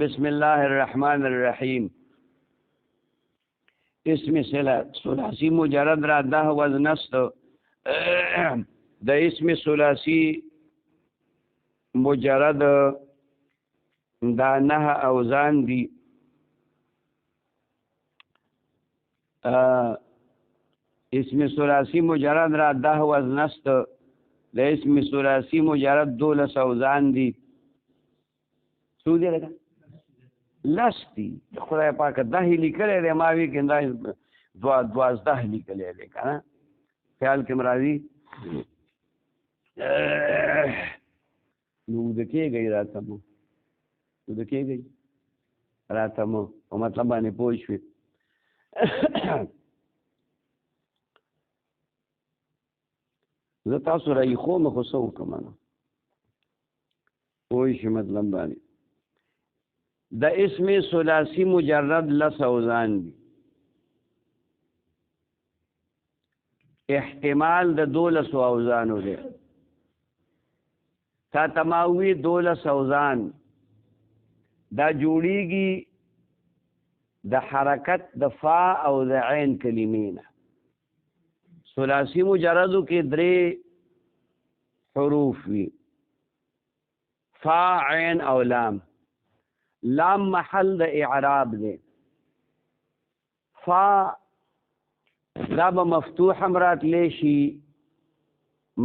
بسم الله الرحمن الرحیم. اسم ثلاثی مجرد را 10 وزن است. د اسم ثلاثی مجرد دا 9 اوزان دي. اسم ثلاثی مجرد را 10 وزن است. د اسم ثلاثی مجرد 12 اوزان دي. څو دي لکه لستی خدای پاک 10 لیکلی دی، ما وی کنده 12 لیکلی دی کنه، خیال کې مرادي نو د کېږي راته مو نو د کېږي راته مو په مطلب باندې پوه شوې. زه تاسو را یخوم خو څه وکړم نو پوه شي مطلب باندې. د اسم ثلاثی مجرد 10 اوزان دي. احتمال د 12 اوزانو دی. تا تماوی 12 اوزان دا جوړیږي د حرکت د فا او د عین کلمې نه. ثلاثی مجردو کې 3 حروف وي، فا، عین او لام. لام محل د اعراب دی. فا دا به مفتوح امرات لیشي،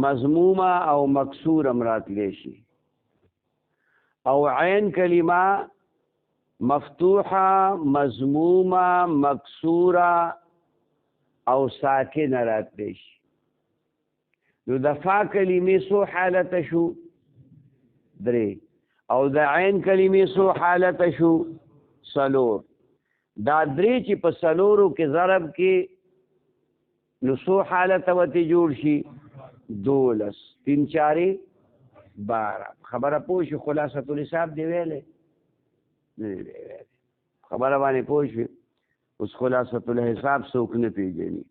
مضمومه او مکسور امرات لیشي. او عین کلمه مفتوحه، مضمومه، مکسوره او ساکن رات لیشي. نو د فا کلمې سو حالت شو 3 او د عین کلمې سو حالت شو 4. دا 3 چې په 4 کې ضرب کې نو سو حالت وتی جوړ شي 12 3 4 12. خبره پوه شو؟ خلاصه الحساب دی ویلې نه دی ویلې، خبره باندې پوه شو؟ اوس خلاصه الحساب څوک نه پیژني.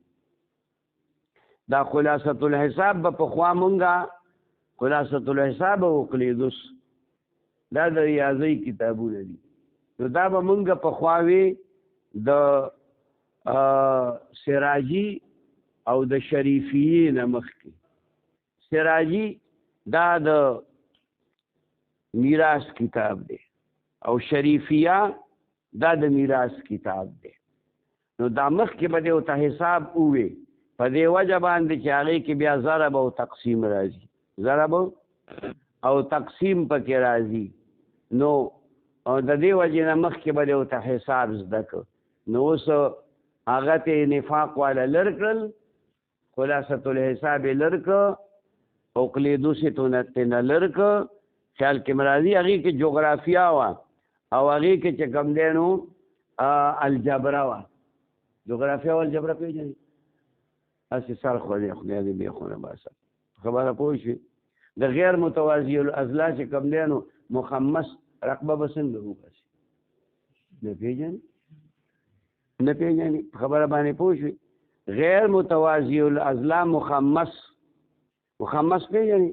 دا خلاصه الحساب په خوا مونږه خلاصه الحساب او اقلیدس دا د ریاضی کتابونه دي. نو دا به مونږ په خواوي د سراجی او د شریفیه نه مخکې. سراجی دا د میراث کتاب دی او شریفیه دا د میراث کتاب دی. نو دا مخکې به او ته حساب وې په دې وجه باندې چې هغه کې بیا ضرب او تقسیم راځي، ضرب او تقسیم پکې راځي. نو د دې وجه نه مخکې به او ته حساب زده کړ. نو اوس هغه ته نفاق والا لرکل، خلاصه الحساب لرک، اقلیدوس ته لرک، خیال کې مرادي. هغه کې جغرافیا وا او هغه کې چې کوم دینو الجبر وا. جغرافیا او الجبر پیژني اسی سر خو دې به خو نه باسه. خبره پوه شي؟ د غیر متوازی الاضلاع چې کوم دینو مخمس رقبه بسنګ وکړي نه پیژني نه پیژني. خبره باندې پوه شي؟ غیر متوازی الاضلاع مخمس پیژني.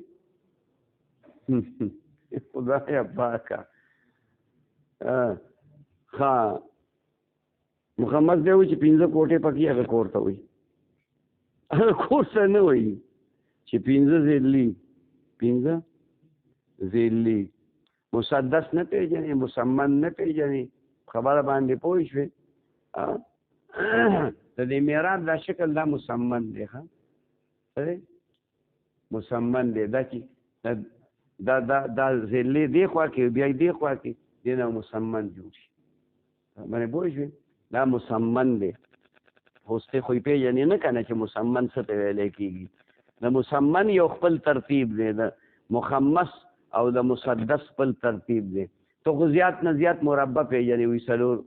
خدای پاکه ها مخمس دی چې 15 کوټه پکې هغه کوړته وي. هغه کوړه نه وي چې 15 زیلی 15 زیلی. مسدس نه پیژني، مسمن نه پیژني. خبره باندې پوه شوې؟ د دې میراب دا شکل دا مسمن دی. ها مسمن دی. دا چې دا زیلی دی خوا کې بیا دی خوا کې دی نه مسمن جوړ شي. باندې پوه شوې؟ دا مسمن دی. هوسته خو پیژني نه کنه چې مسمن څه ته ویل کېږي. د مسمن یو خپل ترتیب دی، د مخمس او د مسدس خپل ترتیب دی. تو خو زیات نه زیات مربع پیژني وي 4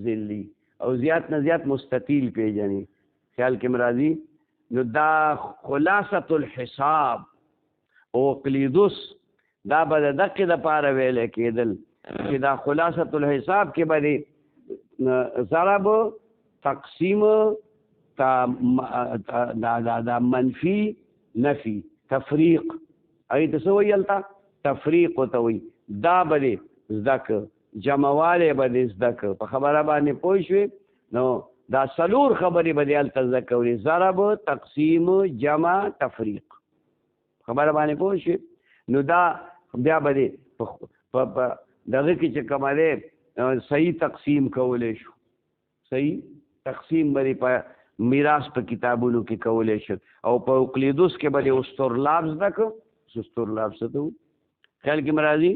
ذلی او زیات نه زیات مستطیل پیژني. خیال کې مرادي. نو دا خلاصه الحساب او اقلیدس دا به د دقه د پاره ویل کېدل چې دا خلاصه الحساب کې به ضرب، تقسیم، دا منفی، نفی، تفریق. ای ته سو ویلتا تفریق وتوي. دا به زده که جمعوالی به دې زده که په خبره باندې پوه شوې نو دا څلور خبرې به دې هلته زده کولې ضرب تقسیم جمع تفریق خبره باندې پوه شوې نو دا بیا به دې په دغه کې چې کومه دی صحیح تقسیم کولی شو صحیح تقسیم به دې په میراث په کتابونو کې کولی شو او په اقلیدوس کې به دې استرلاب زده که استرلاب څه ته وایي خیال کې مې راځي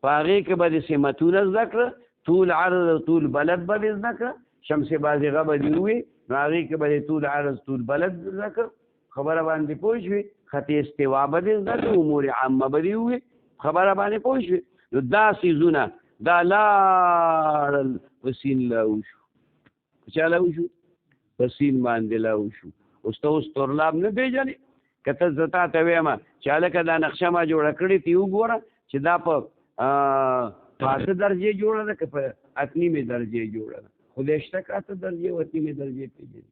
په هغې کې به دې سمتونه زده کړه طول عرض او طول بلد به دې زده کړه شمس بازغه به دې ووي نو هغې کې به دې طول عرض طول بلد زده کړه خبره باندې پوه شوې خط استوا به دې زده کړه امور عامه به دې ووي خبره باندې پوه شوې نو دا څیزونه دا لاړل په سین لاو شو په چا لاو شو په سین باندې لاو شو اوس ته اوس طرلاب نه پېژنې که ته زه تا ته ویم چې هلکه دا نقشه ما جوړه کړې تی وګوره چې دا په 8 درجې جوړه ده که په 8 درجې جوړه ده خدای شته که 8 درجې او 8 درجې پېژني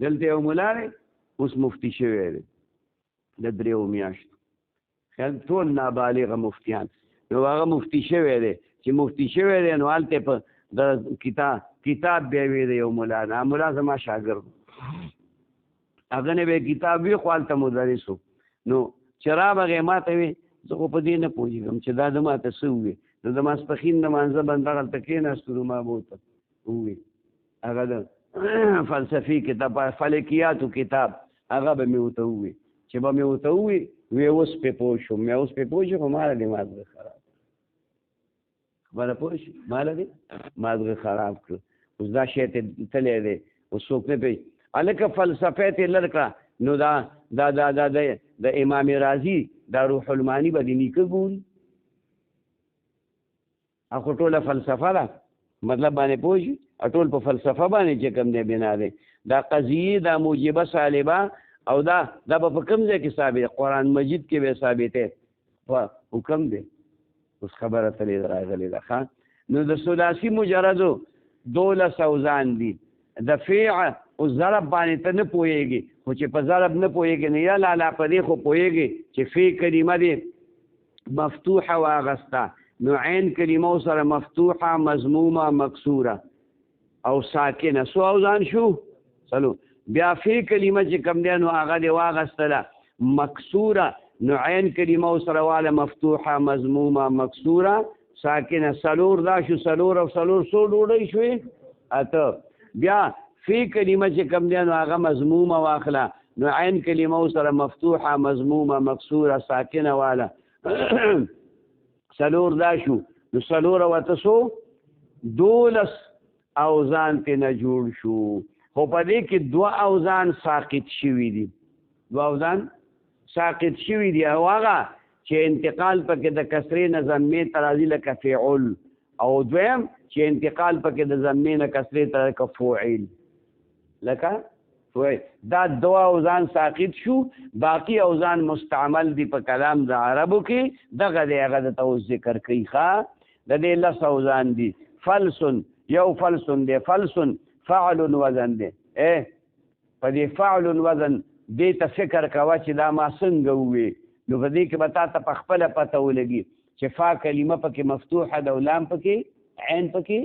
دلته یو ملا دی اوس مفتي شوی دی د 3 میاشتو خیال ټول نابالغه مفتیان نو هغه مفتي شوی دی چې مفتي شوی دی نو هلته په د کتاب بیا وی دی یو ملا نه ملا زما شاګرد هغه نه به کتاب وی خو هلته مدرس و نو چې راغی ما ته وی زه خو په دې نه پوهېږم چې دا د ما ته څه ووي نو د ماسپښین لمانځه بنده هلته کېناستو نو ما به ورته ووي هغه د فلسفي کتاب فلکیاتو کتاب هغه به مې ورته ووي چې به مې ورته ووي وی اوس پې پوه شوم مې اوس پې پوه شو خو ما دې مازغه خراب خبره پوه شو ما دې مازغه خراب کړه اوس دا شی ته تللی دی اوس څوک نه پوهېږي هلکه فلسفه یې لر کړه نو دا د امام رازي دا روح المانی به دې نیکه ګوري خو ټوله فلسفه ده مطلب باندې پوه شي ټول په فلسفه باندې چې کوم دی بنا دی دا قضیې دا موجبه سالبه او دا به په کوم ځای کې ثابت قرآن مجید کې به ثابته په حکم دی اوس خبره تلې راغلې ده ښه نو د ثلاثي مجردو 12 اوزان دي د فیع او ضرب باندې ته نه پوهېږي خو چې په ضرب نه پوهېږي نه یا لالا په دې خو پوهېږي چې فی کلمه دې مفتوحه واغسته نو عین کلمه سره مفتوحه مضمومه مکسوره او ساکنه څو اوزان شو چلو بیا فی کلمه چې کوم دی نو هغه دې واغستله مکسوره نو عین کلمه سره واله مفتوحه مضمومه مکسوره ساکنه څلور دا شو څلور او څلور څو ډوډۍ شوې اته بیا فی کلمه چې کوم دی نو هغه مضمومه واخله نو عین کلمه سره مفتوحه مضمومه مکسوره ساکنه واله څلور دا شو نو څلور او اته څو 12 اوزان ته نه جوړ شو خو په دې کې 2 اوزان ساقط شوي دي 2 اوزان ساقط شوي دي او هغه چې انتقال پکې د کسرې نه ضمې ته راځي لکه فعل او دویم چې انتقال پکې د ضمې نه کسرې ته لکه فعل لکه فعل دا 2 اوزان ساقط شو باقي اوزان مستعمل دي په کلام د عربو کې دغه دی هغه د تو ذکر کوي ښه د دې 10 اوزان دي فلسن یو فلسن دی فلسن فعل وزن دی په دې فعل وزن دې ته فکر کوه چې دا ما څنګه ووي نو په دې کې به تا ته په خپله پته ولګي چې فا کلمه پکې مفتوحه ده او لام پکې عین پکې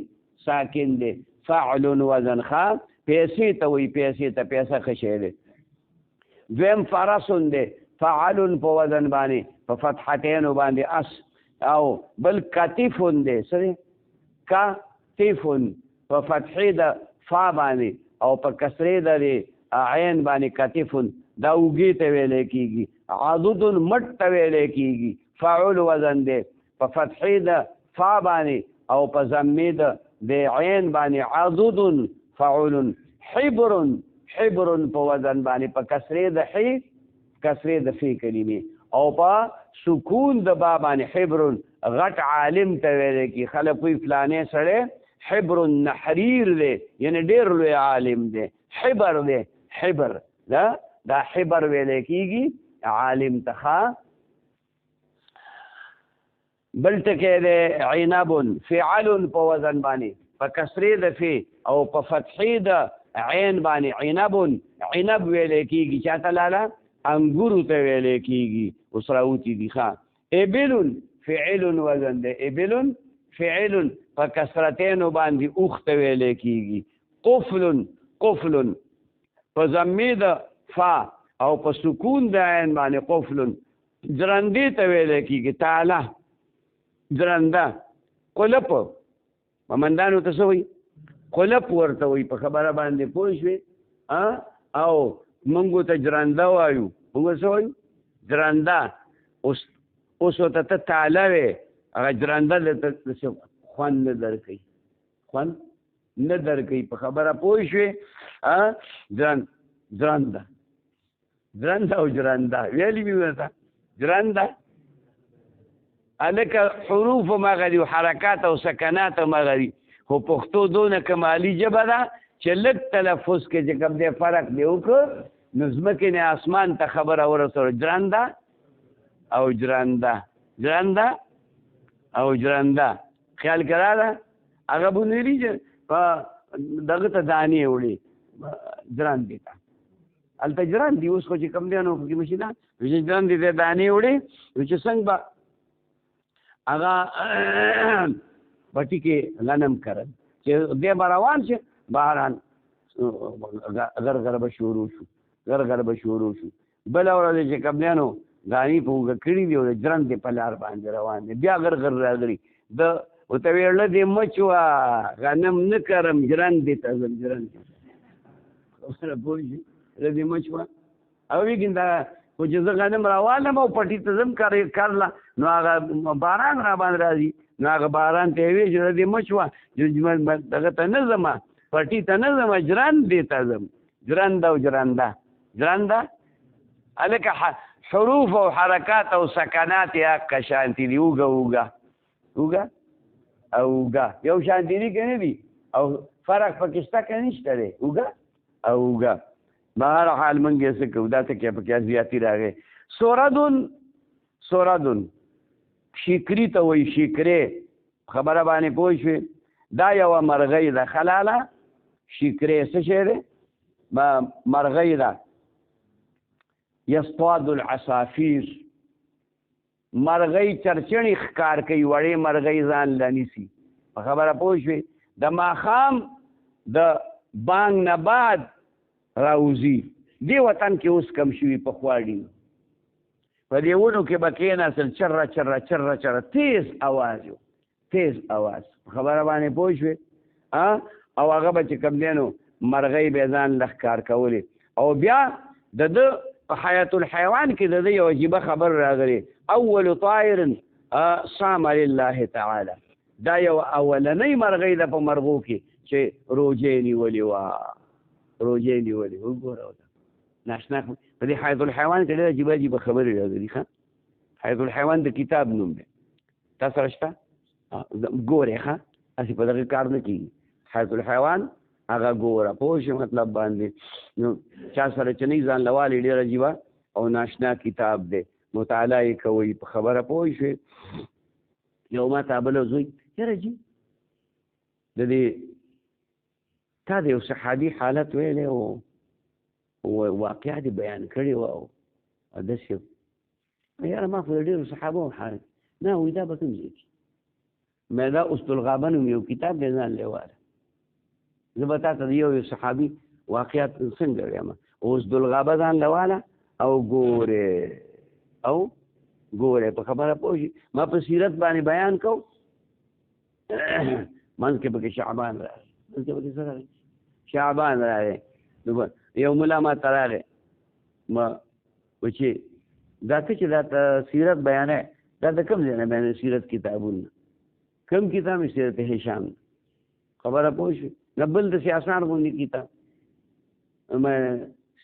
ساکن دی فعل وزن ښه پیسې ته وایي پیسې ته پیسه ښه شی دی دویم فرسن دی فعل په وزن باندې په فتحتینو باندې اس او بل کتفن دی څه دی کتفن په فتحې د فا باندې او په کسرې د عین باندې کتفن دا اوږې ته ویلی کېږي عضد مټ ته ویلی کېږي فاعل وزن دی په فتحې د فا باندې او په ضمې د عین باندې عضد فاعل حبر په وزن باندې په کسرې د حی کسرې د فی کلمې او په سکون د با باندې حبر غټ عالم ته ویلی کېږي خلک وایي فلانې سړی حبر نحریر دی یعنی ډېر لوی عالم دی حبر دی حبر دا حبر ویلی کېږي عالم ته بل ټکی دی عنب فعل په وزن باندې په کسرې د فی او په فتحې د عین باندې عنب ویلی کېږي چاته لاله انګورو ته ویلی کېږي اوس راوتي دي ښه ابل فعل وزن دی، ابل فعل په کسرتینو باندې اوخته ویلې کیږي. قفل په ضمې د فا او په سکون د عین باندې قفل جرندې ته ویلې کیږي. تعالی جرنده. قلپ ممندانو ته څه وایي؟ قلپ ورته وایي. په خبره باندې پوه شوې؟ او موږ ته جرنده وایو. موږ څه وایو؟ جرنده. اوس ورته ته تعالی وې، هغه جرنده درته خوند نه درکوي، خوند نه درکوي. په خبره پوه شوې؟ جرنده او جرنده ویلې مې ورته جرنده. هلکه حروف مغه دي او حرکات او سکنات مغه دي، خو پښتو دونه کمالي ژبه ده چې لږ تلفظ کې چې کوم دی فرق دی وکړو نو ځمکې نه اسمان ته خبره ورسوله. جرنده او جرنده، جرنده او جرنده. خیال کرا ده هغه بونیری چې په دغه ته دانې وړي جرندې ته هلته جرند دي. اوس خو چې کوم دی نو پکې مشینه جرندې ته دانې وړي چې څنګه به هغه پټي کې غنم کرل چې دی به روان شي باران غرغر به شروع شو، غرغر به شروع شو. بله ورځ چې کوم دی نو دانې په اوږه کړي دي او د جرندې په لار باندې روان دي، بیا غرغر راغلي. د ورته ویل دې مچ وه غنم نه کرم جرندې ته ځم، جرندې سره پوه شي دې مچ وه او ویګین دا خو چې زه غنم راوالم او پټي ته ځم کرله نو هغه باران را باندې راځي، نو هغه باران ته یې وایي چې دې مچ وه دغه ته نه ځم، پټي ته نه ځم، جرندې ته ځم. جرنده او جرنده، جرنده. هلکه حروف او حرکات او سکنات یا که شانتي دي. اوږه اوږه اوږه او اوږه یو شانتي دي که نه دي او فرق پکې شته که نشته دی؟ اوږه او اوږه. بهر حال موږ یې څه کوو دا ټکي پکې زیاتي راغی. سوردن شیکري ته وایي، شیکرې. خبره باندې پوه شوې؟ دا یوه مرغۍ ده خلاله. شیکرې څه شی دی؟ مرغۍ ده. یصطاد العصافیر، مرغۍ چرچڼې ښکار کوي، وړې مرغۍ ځان له نیسي. په خبره پوه شوې؟ د ماښام د بانګ نه بعد راوځي. دې وطن کې اوس کم شوي پخوا ډېر په دې ونو کې به کېناستل چره چره چره چره تیز اواز و، تیز اواز. په خبره باندې پوه شوې؟ او هغه به چې کوم دی نو مرغۍ به یې ځان له ښکار کولې. او بیا د ده په حیات الحیوان کې د ده یو عجیبه خبر راغلی، اول طائر صام لله تعالی. دا یو اولنۍ مرغۍ ده په مرغو کې چې روجې نیولې وه، روجې نیولې. وګوره ناشنا په دې حیات الحیوان کې ډېر عجیبه عجیبه خبرې راغلي. ښه حیات الحیوان د کتاب نوم دی، تا سره شته؟ ګورې ښه هسې په دغه کار نه کېږي. حیات الحیوان هغه ګوره پوه شي مطلب باندې. نو چا سره چې نه ځان لوالې ډېر عجیبه او ناشنا کتاب دی، مطالعه یې کوئ. په خبره پوه شوې؟ یو ما تا بله زوی یاره جي د دې تا د یو صحابي حالت ویلی او واقعه دې بیان کړې وه او داسې یاره ما خو د ډېرو صحابو حالت نه وایي دا به کوم ځای کې مې دا اسد الغابه نوم یو کتاب دی ځان لیواله. زه به تا ته د یو صحابي واقعات څنګه وایم. اسد الغابه ځان لیواله او ګورې او ګورې په خبره پوه شي. ما په سیرت باندې بیان کو منځ کې پکې شعبان راغی، منځ کې پکې څه راغی؟ شعبان راغی. یو ملا ما ته راغی ما و چې دا ته چې دا سیرت بیانوې دا د کوم ځای نه بیانوې سیرت کتابونه؟ کوم کتاب یې؟ سیرت هشام. خبره پوه شوې؟ نه بل د سیاسان غوندې کتاب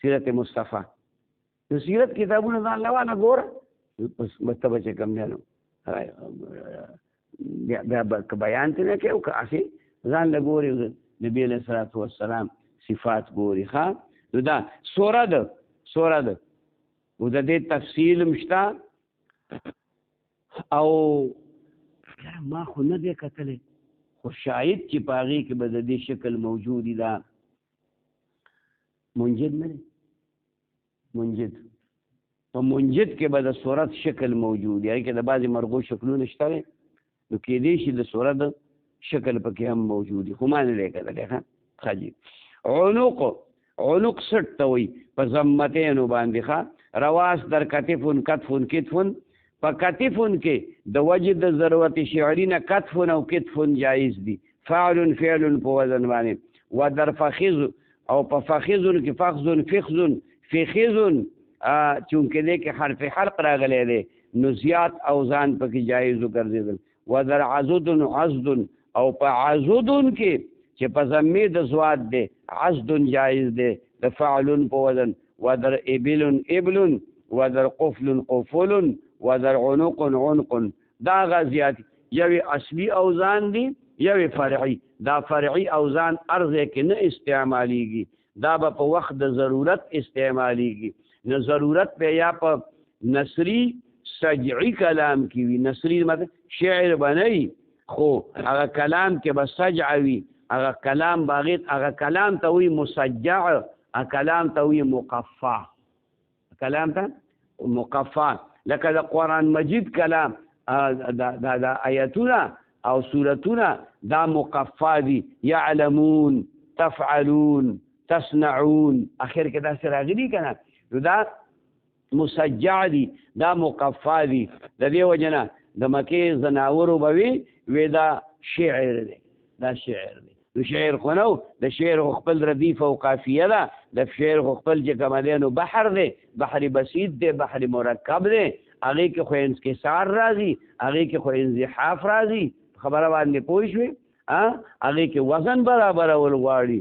سیرت مصطفی. نو سیرت کتابونه ځان لواله ګوره ته به چې کوم دی نو بیا که بیان ته نه کوې او که هسې ځان له ګورې نبي علیه الصلاة والسلام صفات ګوري. ښه نو دا سوره ده، سوره ده او د دې تفصیل هم شته. او ما خو نه دی کتلی خو شاید چې په هغې کې به د دې شکل موجود وي. دا منجد نه دی منجد په منجد کې به د صورت شکل موجود دی کې د بعضې مرغو شکلونه شته دی نو کېدای شي د صورت شکل پکې هم موجود دی خو ما نه دی کتلی ښه جي عنق سټ ته وایي په ضمتینو باندې ښه رواس در کتفون کتفون کتفون په کتفون کې د وجه د ضرورت شعري نه کتفون او کتفون جایز دي فعل فعل په وزن باندې و در فخذ او په فخذون کې فخذون فخذون فخذون چونکې دې کې حرف حلق راغلی دی نو زیات اوزان پکې جایز وګرځېدل و در عضدن عضدن او په عضدن کې چې په ضمې د زواد دی عضدن جایز دی د فعلون په وزن و در ابلن ابلن و در قفل قفل و در عنق عنق دا غازیات یوې اصلي اوزان دي یوې فرعي دا فرعي اوزان ارزه کې نه استعمالیږي دا به په وخت د ضرورت استعمالیږي نو ضرورت په یا په نثري سجعي کلام کې وي نثري مطلب شعر بنئ خو هغه کلام کې به سجع وي هغه کلام باغیت هغه کلام ته وي مسجع هغه کلام ته وي مقفع کلام ته مقفع لکه د قرآن مجید کلام دا آیتونه او سورتونه دا مقفع دي یعلمون تفعلون تصنعون اخر کې دا سره راغلي کنه نو دا مسجع دي دا مقفع دي د دې وجنه د مکې زناورو به وي دا شعر دی دا شعر دی نو شعر خو نو د شعر خپل ردیف او قافیه ده د شعر خپل چې کوم دی نو بحر دی بحر بسیط دی بحر مرکب دی هغې کې خو انکسار راځي هغې کې خو انزحاف راځي خبره باندې پوه شوې هغې کې وزن برابرول غواړي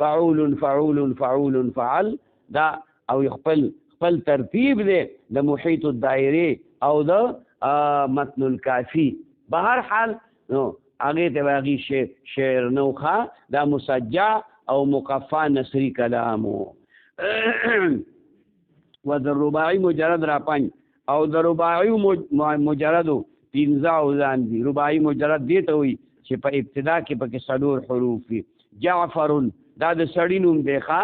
فعول فعول فعول فعل دا او خپل ترتیب دی د محیط الدائرې او د متن الکافي به هر حال نو هغې ته به هغې شعر نه وښه دا مسجع او مقفع نثري کلام و د رباعي مجرد را پنج او د رباعي مجردو پنځه اوزان دي رباعي مجرد دې ته وایي چې په ابتدا کې پکې څلور حروف وي جعفرون دا د سړي نوم دی ښه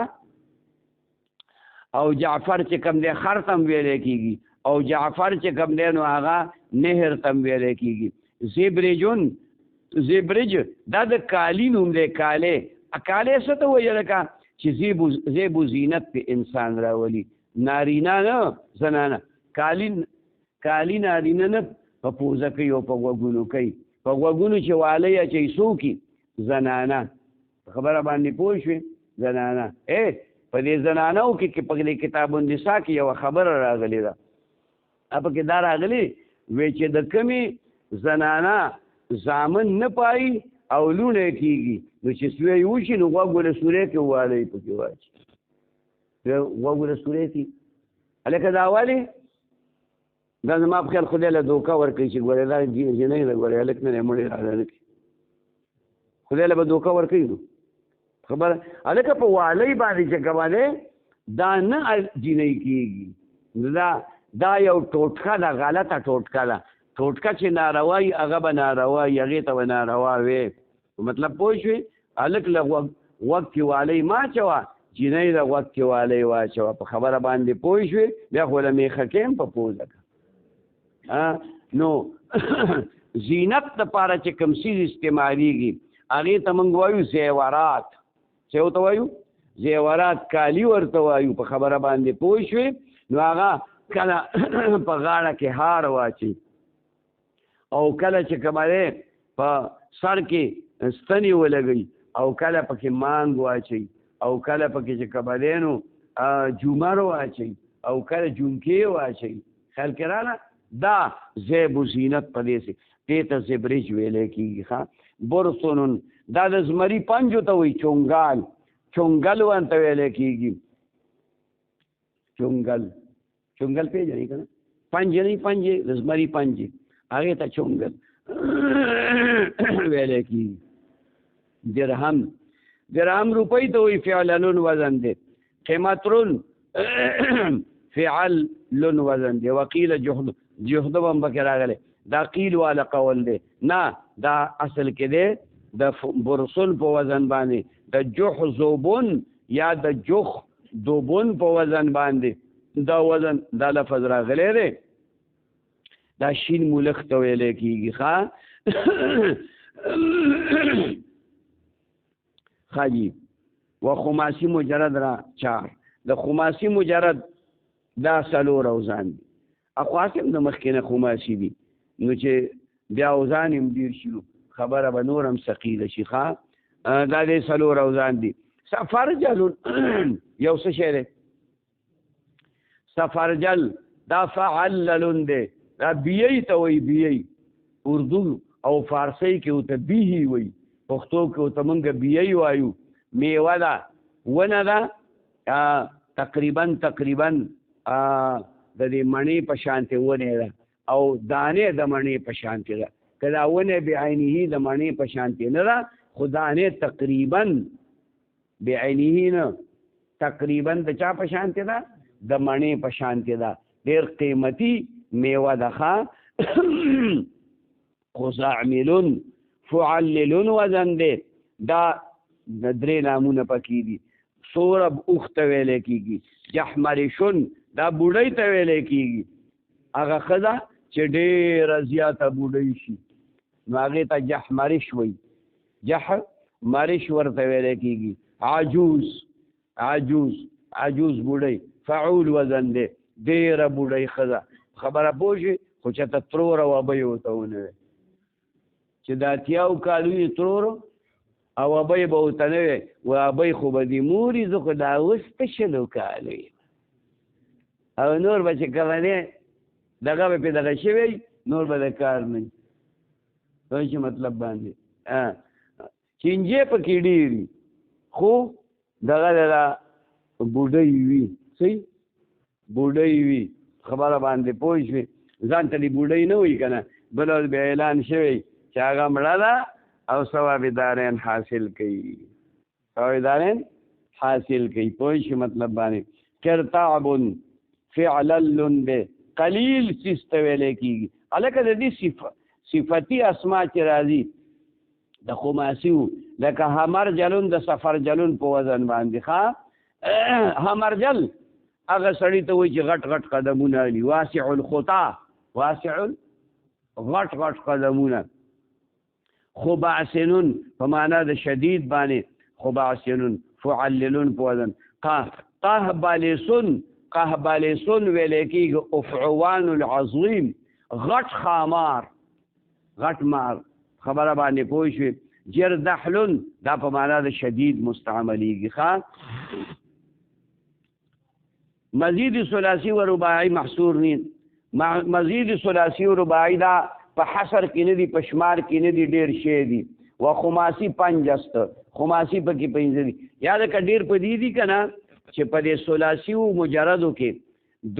او جعفر چې کوم دی خر ته هم ویلی کېږي او جعفر چې کوم دی نو هغه نهر ته هم ویلی کېږي زبرج دا د کالي نوم دی کالی څه ته وایي لکه چې زیب و زینت په انسان راولي نارینه نه زنانه کالی نارینه نه په پوزه کوي او په غوږونو کوي په غوږونو چې والی اچوي څوک زنانه خبره باندې پوه شوې زنانه په دې زنانو کې په دې کتاب النساء کې یوه خبره راغلې ده پکې دا راغلي وی چې د کمې زنانه زامن نه پایي او لوڼه کېږي نو چې سوی وشي نو غوږ له سورې کې والی پکې واچي غوږ له سورې کې هلکه دا ولې دا زما په خیال خدای له دوکه ورکوي چې ګورې دا جنۍ ده ګورې هلک نه دی مړې راله نه کړي خدای له به دوکه ورکوي نو خبره هلکه په والۍ باندې چې کومه دی دا نه جنۍ کېږي دا یو ټوټکه ده غلطه ټوټکه ده ټوټکه چې ناروا وي هغه به ناروا وي هغې ته به ناروا وي مطلب پوه شوې هلک له غوږ کې والۍ مه اچوه جنۍ د غوږ کې والۍ واچوه په خبره باندې پوه شوې بیا خو له میخه کې هم په پوزه که نو زینت دپاره چې کوم څیز استعمالیږي هغې ته موږ وایو زیورات څه ورته وایو زیورات کالي ورته وایو په خبره باندې پوه شوې نو هغه کله په غاړه کې هار واچي او کله چې کومه دی په سر کې ستنې ولګوي او کله پکې مانګ واچوي او کله پکې چې کومه دی نو جومر واچوي او کله جونکې واچوي خیال کې راغله دا زیب و زینت په دې سي دې ته زبرج ویلی کېږي ښه برسنون دا د زمري پنجو ته وایي چونګل ورته ویلی کېږي چونګل پېژنئ که نه پنجې نه پنجې د زمري پنجې هغې ته چونګل ویلی کېږي درهم روپۍ ته وایي فعللون وزن دی قیمترون فعل لون وزن دی وقیل جهد هم پکې راغلی دا قیل والا قول دی نه دا اصل کې دی د برسل په وزن باندې د جحظوبون یا د جخ دوبون په وزن باندې دا وزن دا لفظ راغلی دی دا شین ملخ ته ویلی کېږي ښه جي و خماسي مجرد را 4 د خماسي مجرد دا 4 اوزان دي اخواس هم د مخکې نه خماسي دي نو چې بیا اوزان هم ډېر شي خبره به نور هم ثقیله شي دا د 4 اوزان دي سفرجل یو څه شی دی سفرجل دا فعلل دی دا بیهی ته وایي بیهی اردو او فارسی کې ورته بیهی وایي پښتو کې ورته موږ بیهی وایو میوه ده ونه ده تقریبا د دې مڼې په شانتې ونې ده او دانې د مڼې په شانتې ده که دا ونه بعینه د مڼې په شانتې نه ده خو دانې تقریبا بعینه نه تقریبا د چا په شانتې ده د مڼې په شانتې ده ډېر قیمتي میوه ده خزعملون فعللون وزن دی دا د 3 نامونه پکې دي سورب اوښ ته ویلی کېږي جحمرشون دا بوډۍ ته ویلی کېږي هغه ښځه چې ډېره زیاته بوډۍ شي نو هغې ته جحمرش وایي جحمرش ورته ویلی کېږي عجوز بوډۍ فعول وزن دی ډېره بوډۍ ښځه خبره پوه شي خو چې ته تروره وبۍ ورته ونه وی چې دا 80 کالو یې ترور او وبۍ به ورته نه وی وبۍ خو به دې مورې زه خو دا اوس په 20 کالو یم او نور به چې کله نه دغه به پې دغه شوی نور به د کار نه وي پوه شي مطلب باندې چینجې پکې ډېرې خو دغه دا بوډۍ وي صحیح بوډۍ وي خبره باندې پوه شوې ځان ته دې بوډۍ نه وي که نه بله بیا اعلان شوی چې هغه مړه ده او ثواب دارین حاصل کوي پوه شي مطلب باندې کرتعب فعلل دی قلیل څیز ته ویلی کېږي هلکه د دې صفتي اسما چې راځي د خماسي وو لکه همرجلون د سفرجلون په وزن باندې همرجل هغه سړي ته وایي چې غټ غټ قدمونه علي واسع الخطا غټ قدمونه خبعسنون په معنا د شدید باندې خبعسنون فعللون په وزن قهبلسن ویلی کېږي افعوان العظیم غټ خامار غټ مار خبره باندې پوه شوې جردحلن دا په معنا د شدید مستعملیږي مزید ثلاثی و رباعی محصور نید مزید ثلاثی و رباعی دا په حصر کې نه دي په شمار کې نه دي ډېر شی دي و خماسي 5 است خماسي پکې 5 دي یاد که ډېر په دې دي که نه چې په دې ثلاثي و مجردو کې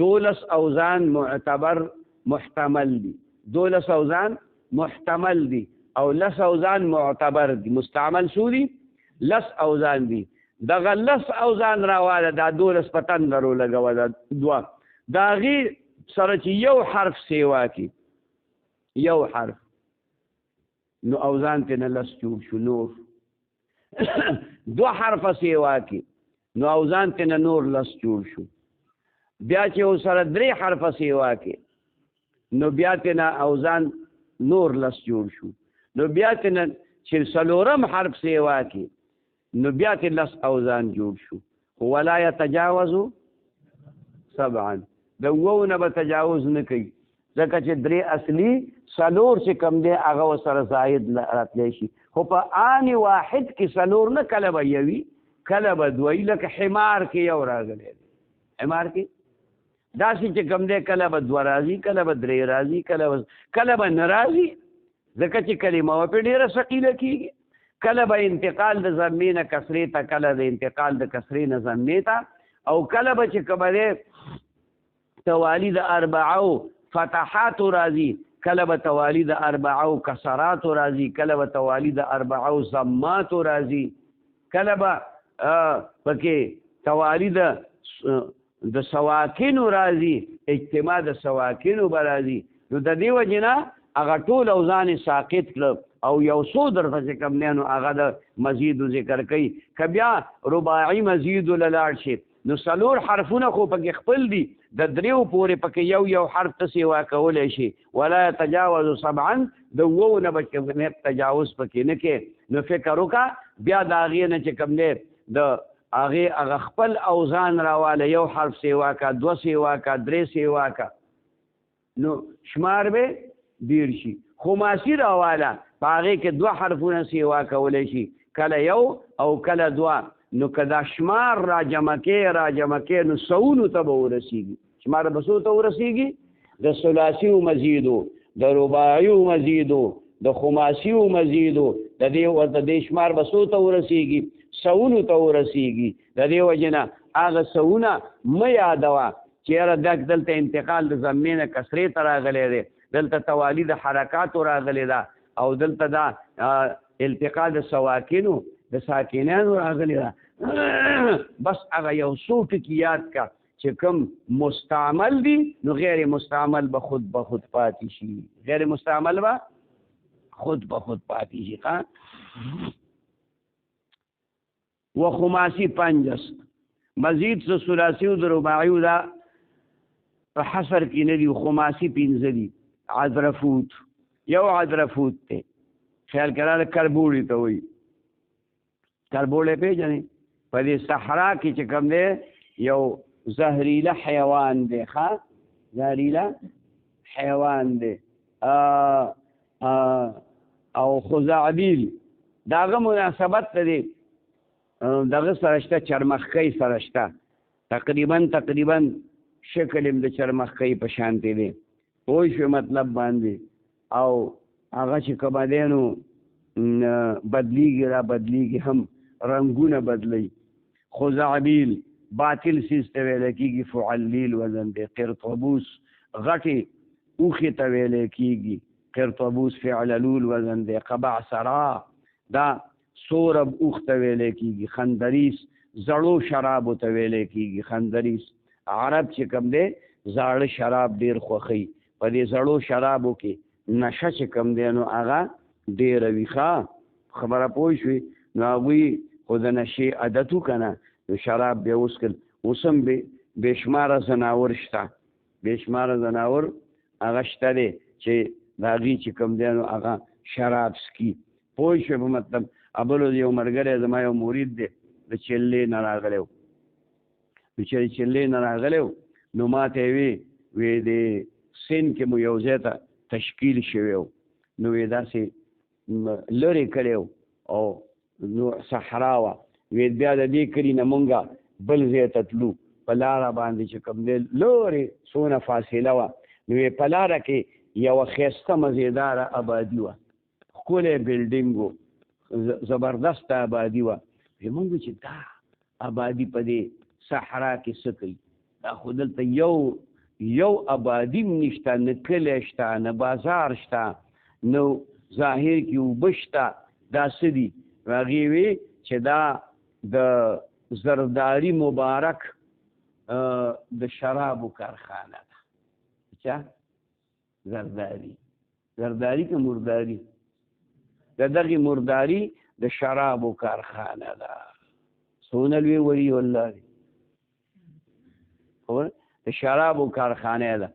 12 اوزان معتبر محتمل دي 12 اوزان محتمل دي او 10 اوزان معتبر دي مستعمل شو دي 10 اوزان دي دغه 10 اوزان راواله دا 12 پتن درو لګوه دا دوه دا غي سره چې یو حرف سیوا کی یو حرف نو اوزان ته نه لس جوړ شو نور دو حرف سیوا کی نو اوزان ته نه نور لس جوړ شو بیا چې سره 3 حرف سیوا کی نو بیا ته نه اوزان نور لس جوړ شو نو بیا ته نه چې څلورم حرف سیوا کی نو بیا ته لس اوزان جوړ شو ولا يتجاوز 7 د وونه به تجاوز نه کوي ځکه چې 3 اصلي څلور چې کم دی هغه سره زائد راتلی شي خو په آن واحد کې څلور نه کله به یوي کله به دوی لکه حمار کې یو راغلی دی حمار کې داسې چې کم دی کله به 2 راځي کله به 3 راځي کله به نه راځي ځکه چې کلمه په ډېره ثقیله کېږي کله به انتقال د ضمې نه کسرې ته کله د انتقال د کسرې نه ضمې ته او کله به چې کومه دی توالی د 4 فتحات راځي کله به توالی د 4 کسرات راځي کله به توالی د 4 ضمات راځي کله به پکې توالی د سواکن راځي اجتماع د سواکن به راځي نو د دې وجې نه هغه ټول اوزان ساقط کړه او یو څو درته چې کوم دی نو هغه د مزیدو ذکر کوي که بیا رباعي مزیدو له لاړ شي نو 4 حرفونه خو پکې خپل دي د دریو پورې پکې یو حرف ته سیوا کولی شي ولا تجاوز سبعا د وو نه به تجاوز پکې نه کې نو فکر وکړه بیا د هغې نه چې کوم دی د هغه خپل اوزان راواله یو حرف سیوا کا 2 سیوا کا 3 سیوا کا نو شمار به ډیر شي خماسي راواله په هغې کې 2 حرفونه سیوا کولی شي کله یو او کله 2 نو که دا شمار را جمع کې نو سونو ته به ورسېږي شمار به څو ته ورسېږي د ثلاثیو مزیدو د رباعیو مزیدو د خماسیو مزیدو د دې شمار به څو ته ورسېږي سونو ته ورسېږي د دې وجې نه هغه سونه مه یادوه چې یاره دلته انتقال د ضمې نه کسرې ته راغلی دی دلته توالي د حرکاتو راغلی ده او دلته دا التقا د سواکنو د ساکنانو راغلی ده بس هغه یو څو ټکي یاد کا چې کوم مستعمل دي نو غیر مستعمل به خود پاتې شي غیر مستعمل به خود پاتې شي و خماسی 5 است مزید څه ثلاثي او رباعي دا په حصر کې نه دي خماسی 5 دي عذرفوت یو عذرفوت ته خیال کړه کربوړی ته وایي کربوړی پیژنې په دې صحرا کې چې کوم دی یو زهریله حیوان دی زهریله حیوان دی او خزعبیل د هغه مناسبت ته دی دغه سره شته چرمخکۍ سره شته تقریبا شکل یې د چرمخکۍ په شانتې دی پوه شوې مطلب باندې او هغه چې کومه دی نو بدلیږي هم رنګونه بدلی خزعبیل باطل سیز ته ویل کېږي فعلیل وزن دی قرطبوس غټې اوښې ته ویل کېږي قرطبوس فعللول وزن دی قبعسرا دا سورب اوښ ته ویل کېږي خندریس زړو شرابو ته ویل کېږي خندریس عرب چې کوم دی زاړه شراب ډېر خوښوي په دې زړو شرابو کې نشه چې کوم دی نو هغه ډېره وي ښه خبره پوه شوې نو هغوی خو د نشې عادت وکنه نو شراب بیا وڅښل اوس هم بې شماره ځناور شته بې شماره ځناور هغه شته دی چې د هغې چې کوم دی نو هغه شراب څکي پوه شوې په مطلب بل یو ملګری زما یو مرید دی د چلې نه راغلی و چې چلې نه راغلی و نو ما ته یې وی د سین کې مو یو ځای ته تشکیل شوی و نو وی داسې لرې کړی و او نو صحرا وه وی بیا د دې کلي نه مونږه بل ځای ته تلو په لاره باندې چې کوم دی لرې څونه فاصله وه نو وی په لاره کې یوه ښایسته مزیداره آبادي وه ښکلی بلډینګ و زبردسته آبادي وه مونږ چې دا آبادي په دې صحرا کې څه کوي دا خو دلته یو آبادي هم نشته نه کلی شته نه بازار شته نو ظاهر کې اوبه شته دا څه دي هغې وی چې دا د زرداري مبارک د شرابو کارخانه ده چا زرداري که مرداري د دغې مرداري د شرابو کارخانه ده څونه لوی وري والله د شرابو کارخانه ده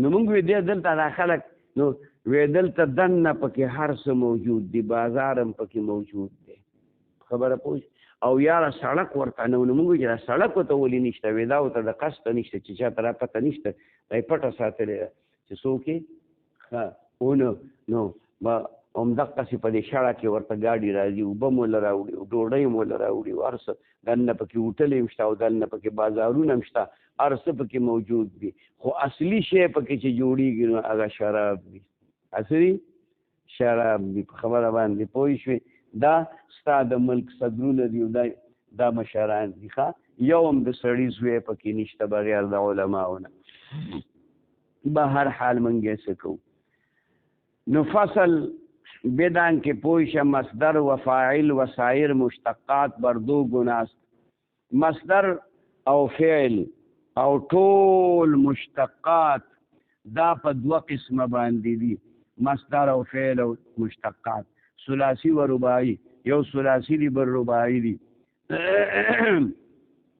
نو موږ وی دلته دا خلک نو وی دلته دننه پکې هر څه موجود دي بازار هم پکې موجود دی خبره پوه او یاره سړک ورته نه نو موږ چې دا سړک ورته ولې نشته وی دا ورته د قصده نشته چې چاته را پته نشته دا یې پټه ساتلې ده چې څوک یې نو به همدقسې په دې شړه کې ورته ګاډي راځي اوبه مو له راوړي ډوډۍ مو له راوړي هر څه دننه پکې هوټل هم شته او دننه پکې بازارونه هم شته هر څه پکې موجود دي خو اصلي شی پکې چې جوړېږي نو هغه شراب دي اصلي شراب دي په خبره باندې پوه شوې دا ستا د ملک صدرونه دي دا مشران دي ښه یو هم د سړي زوی پکې نشته بغیر د علماونه به هر حال موږ یې څه کوو نو فصل بدان کې پوه شه مصدر و فاعل و سایر مشتقات بر دو گناست مصدر او فعل او ټول مشتقات دا په 2 قسمه باندې دي مصدر او فعل او مشتقات ثلاثي و رباعي یو ثلاثي دي بل رباعي دي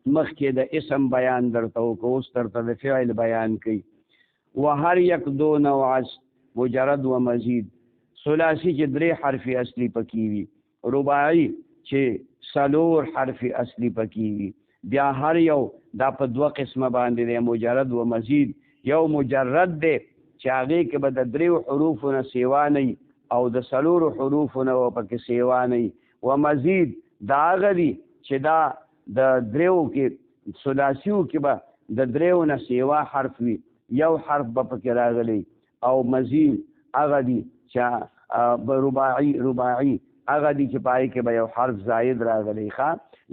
مخکې د اسم بیان درته وکړو، اوس درته د فعل بیان کوي. وهر یک دو نوع مجرد و مزید. ثلاثي چې 3 حرف اصلي پکې وي، رباعي چې 4 حرف اصلي پکې وي. بیا هر یو دا په 2 قسمه باندې دی، مجرد و مزید. یو مجرد دی چې هغې کې به د 3 حروفو نه سیوا نه وي او د 4 حروفو نه به پکې سیوا نه وي. و مزید دا هغه دي چې دا د 3 کې ثلاثیو کې به د 3 نه سیوا حرف وي، یو حرف به پکې راغلی. او مزید هغه دي چې رباعي هغه دي چې پای کې به یو حرف زائد راغلی.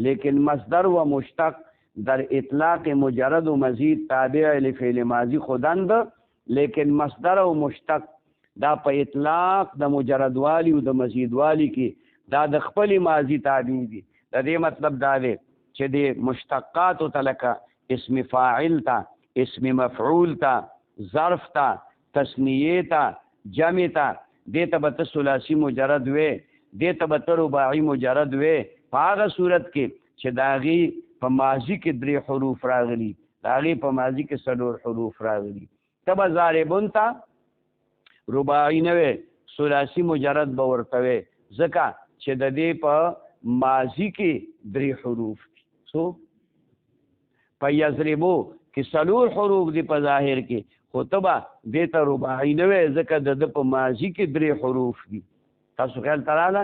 لیکن مصدر و مشتق در اطلاق مجرد و مزید تابع لفعل ماضی خودند، لیکن مصدر و مشتق دا په اطلاق د مجرد والی او د مزید والی کې دا د خپل ماضی تابع دي. د دې مطلب دا دی چې د مشتقات تلکه اسم فاعل تا، اسم مفعول تا، ظرف تا، تثنیه تا، جمع تا، دې ته به ته ثلاثي مجرد وې، دې ته به ته رباعي مجرد وې. په هغه صورت کې چې د هغې په ماضي کې 3 حروف راغلي، د هغې په ماضي کې 4 حروف راغلي. ته به ضاربون ته رباعي نه وې، ثلاثي مجرد به ورته وې، ځکه چې د دې په ماضي کې 3 حروف دي. څو په یضربو کې 4 حروف دي په ظاهر کې، خو ته به دې ته رباعي نه وې ځکه د په ماضي کې 3 حروف دي. تاسو خیال ته راغله؟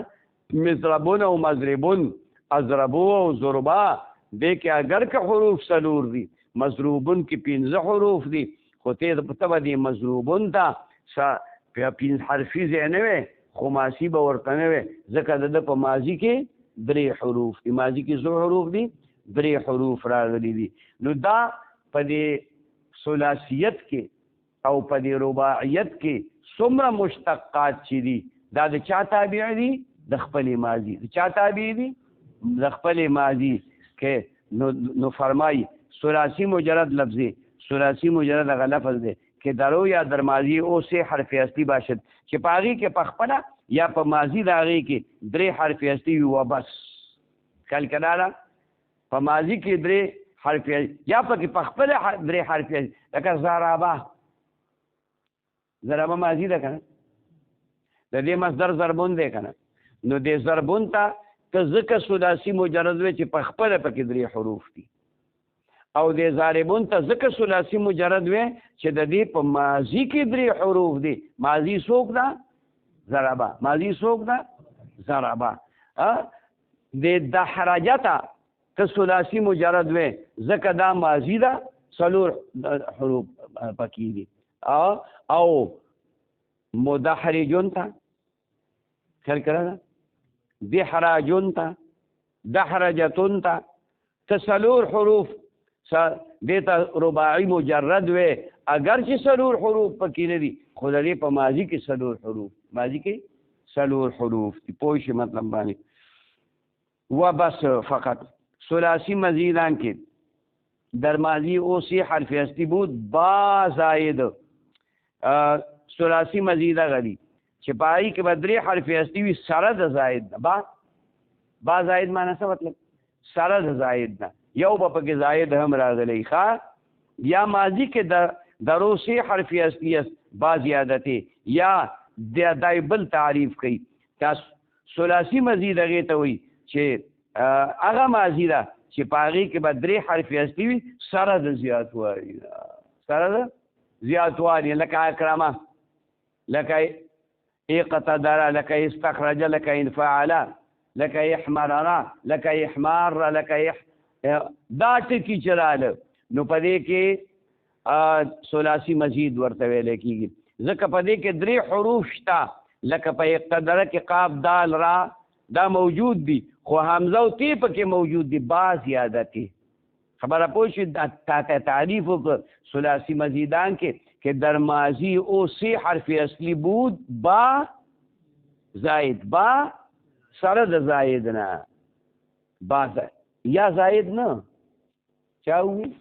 مضربون او مضربون، اضربو او ضربا، دې کې اگر که حروف 4 دي، مضروبون کې 15 حروف دي، خو ته به دې مضروبون ته 5 حرفي ځای نه وې، خماسي به ورته نه وې ځکه د په ماضي کې 3 حروف دي. ماضي کې څو حروف دي؟ 3 حروف راغلي دي. نو دا په دې ثلاثیت کې او په دې رباعیت کې څومره مشتقات چې دي دا د چا تابع دي؟ د خپل ماضي. د چا تابع دي؟ د خپل ماضي کې. نو فرمای ثلاثي مجرد لفظی، ثلاثي مجرد هغه لفظ دی که درو یا در ماضی او 3 حرف اصلی باشد چې په هغې کې په خپله یا په ماضي د هغې کې 3 حرف اصلی وي. و بس خیال که راله په ماضي کې 3 حرف یا پکې په خپله 3 حرف اصلی، لکه ضربه، ضربه ماضي ده که نه، د دې مصدر ضربون دی که نه. نو دې ضربون ته ته ځکه ثلاثي مجرد وی چې په خپله پکې 3 حروف دي، او دې ضاربون ته ځکه ثلاثي مجرد وی چې د دې په ماضي کې 3 حروف دي. ماضي څوک ده؟ ضربه. ماضي څوک ده؟ ضربه. دې دحرجه ته ته ثلاثي مجرد وی ځکه دا ماضي ده، 4 حروف پکې دي. او مدحرجون ته خیال کړه، دحراجون ته، دحرجتون ته 4 حروف دې ته رباعي مجرد وې، اگر چې 4 حروف پکې نه دي، خو د دې په ماضي کې 4 حروف، ماضي کې 4 حروف دي. پوه شئ مطلب باندې. و بس فقط ثلاثی مزیدان کې در ماضی او 3 حرف اصلی بود با زائد. ثلاثی مزیده غلی چې پای کې به 3 حرف اصلي وي سره د زائد نه. با زائد معنی څه مطلب؟ سره د زائد نه، یو به پکې زائد هم راغلی. یا ماضي کې درو 3 حرف اصلي با زیادتې، یا دای بل تعریف کوي. تاسو ثلاثي مزید هغې ته وایي چې هغه ماضي ده چې په هغې کې به 3 حرف اصلي وي سره د زیاتوالي، سره د زیاتوالي، لکه اکرمه، لکه اقتدر، لکه استخرج، لکه انفعل، لکه احمرر، لکه احمار، لکه دا ټکي چې راله، نو په دې کې ثلاثي مزید ورته ویل کېږي ځکه په دې کې 3 حروف شته. لکه په اقتدر کې قاف دال را دا موجود دي، خو حمزه او تی پکې موجود دي، با زیادتې. خبره پوه شئ؟ تا تعریف وکړ ثلاثي مزیدان کې که در ماضی او 3 حرف اصلی بود با زائد، با سره د زائد نه، با یا زائد نه، چا وي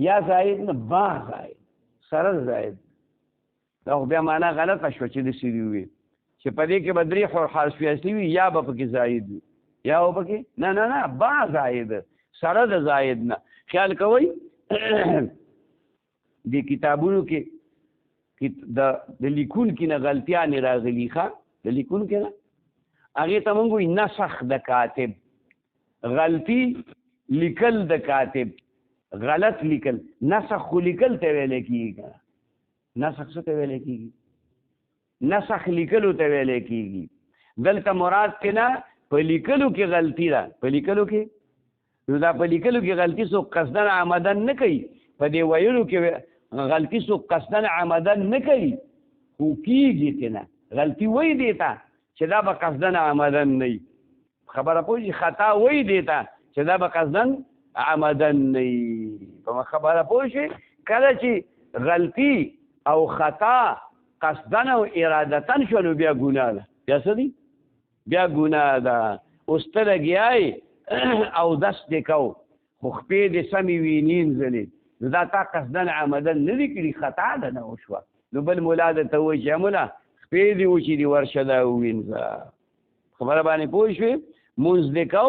یا زائد نه، با زائد، سره د زائد. دا خو بیا معنا غلطه شوه چې داسې دي وي چې په دې کې به 3 حرف اصلي وي یا به پکې زائد وي، یا به پکې نه با زائد سره د زائد نه. خیال کوئ د کتابونو کې د لیکونکي نه غلطیانې راغلي ښه د لیکونکي نه هغې ته موږ وایي نسخ د کاتب غلطي لیکل د کاتب غلط لیکل نسخ خو لیکل ته ویلی کېږي که نسخ څه ته ویلی کېږي نسخ لیکلو ته ویلی کېږي دلته مراد کې نه په لیکلو کې غلطي ده په لیکلو کې نو دا په لیکلو کې غلطي څوک قصدن عمدن نه کوي په دې ویلو کې غلطي څوک قصدن عمدن نه کوي خو کېږي چې نه غلطي وایي دې ته چې دا به قصدن عمدن نه وي خبره پوه شي خطا وایي دې ته چې دا به قصدن عمدن نه وي په خبره پوه شي کله چې غلطي او خطا قصدن او ارادتن شو نو بیا ګناه ده بیا څه دي بیا ګناه ده اوس ته لګیای او دس دې کو خو خپې دې سمې وینینځلې نو دا تا قصدن عمدن نه دي کړي خطا ده نه وشوه نو بل ملا درته وایي چې ملا خپې دې وچې دي ورشه دا ووینځه خبره باندې پوه شوې مونځ دې کو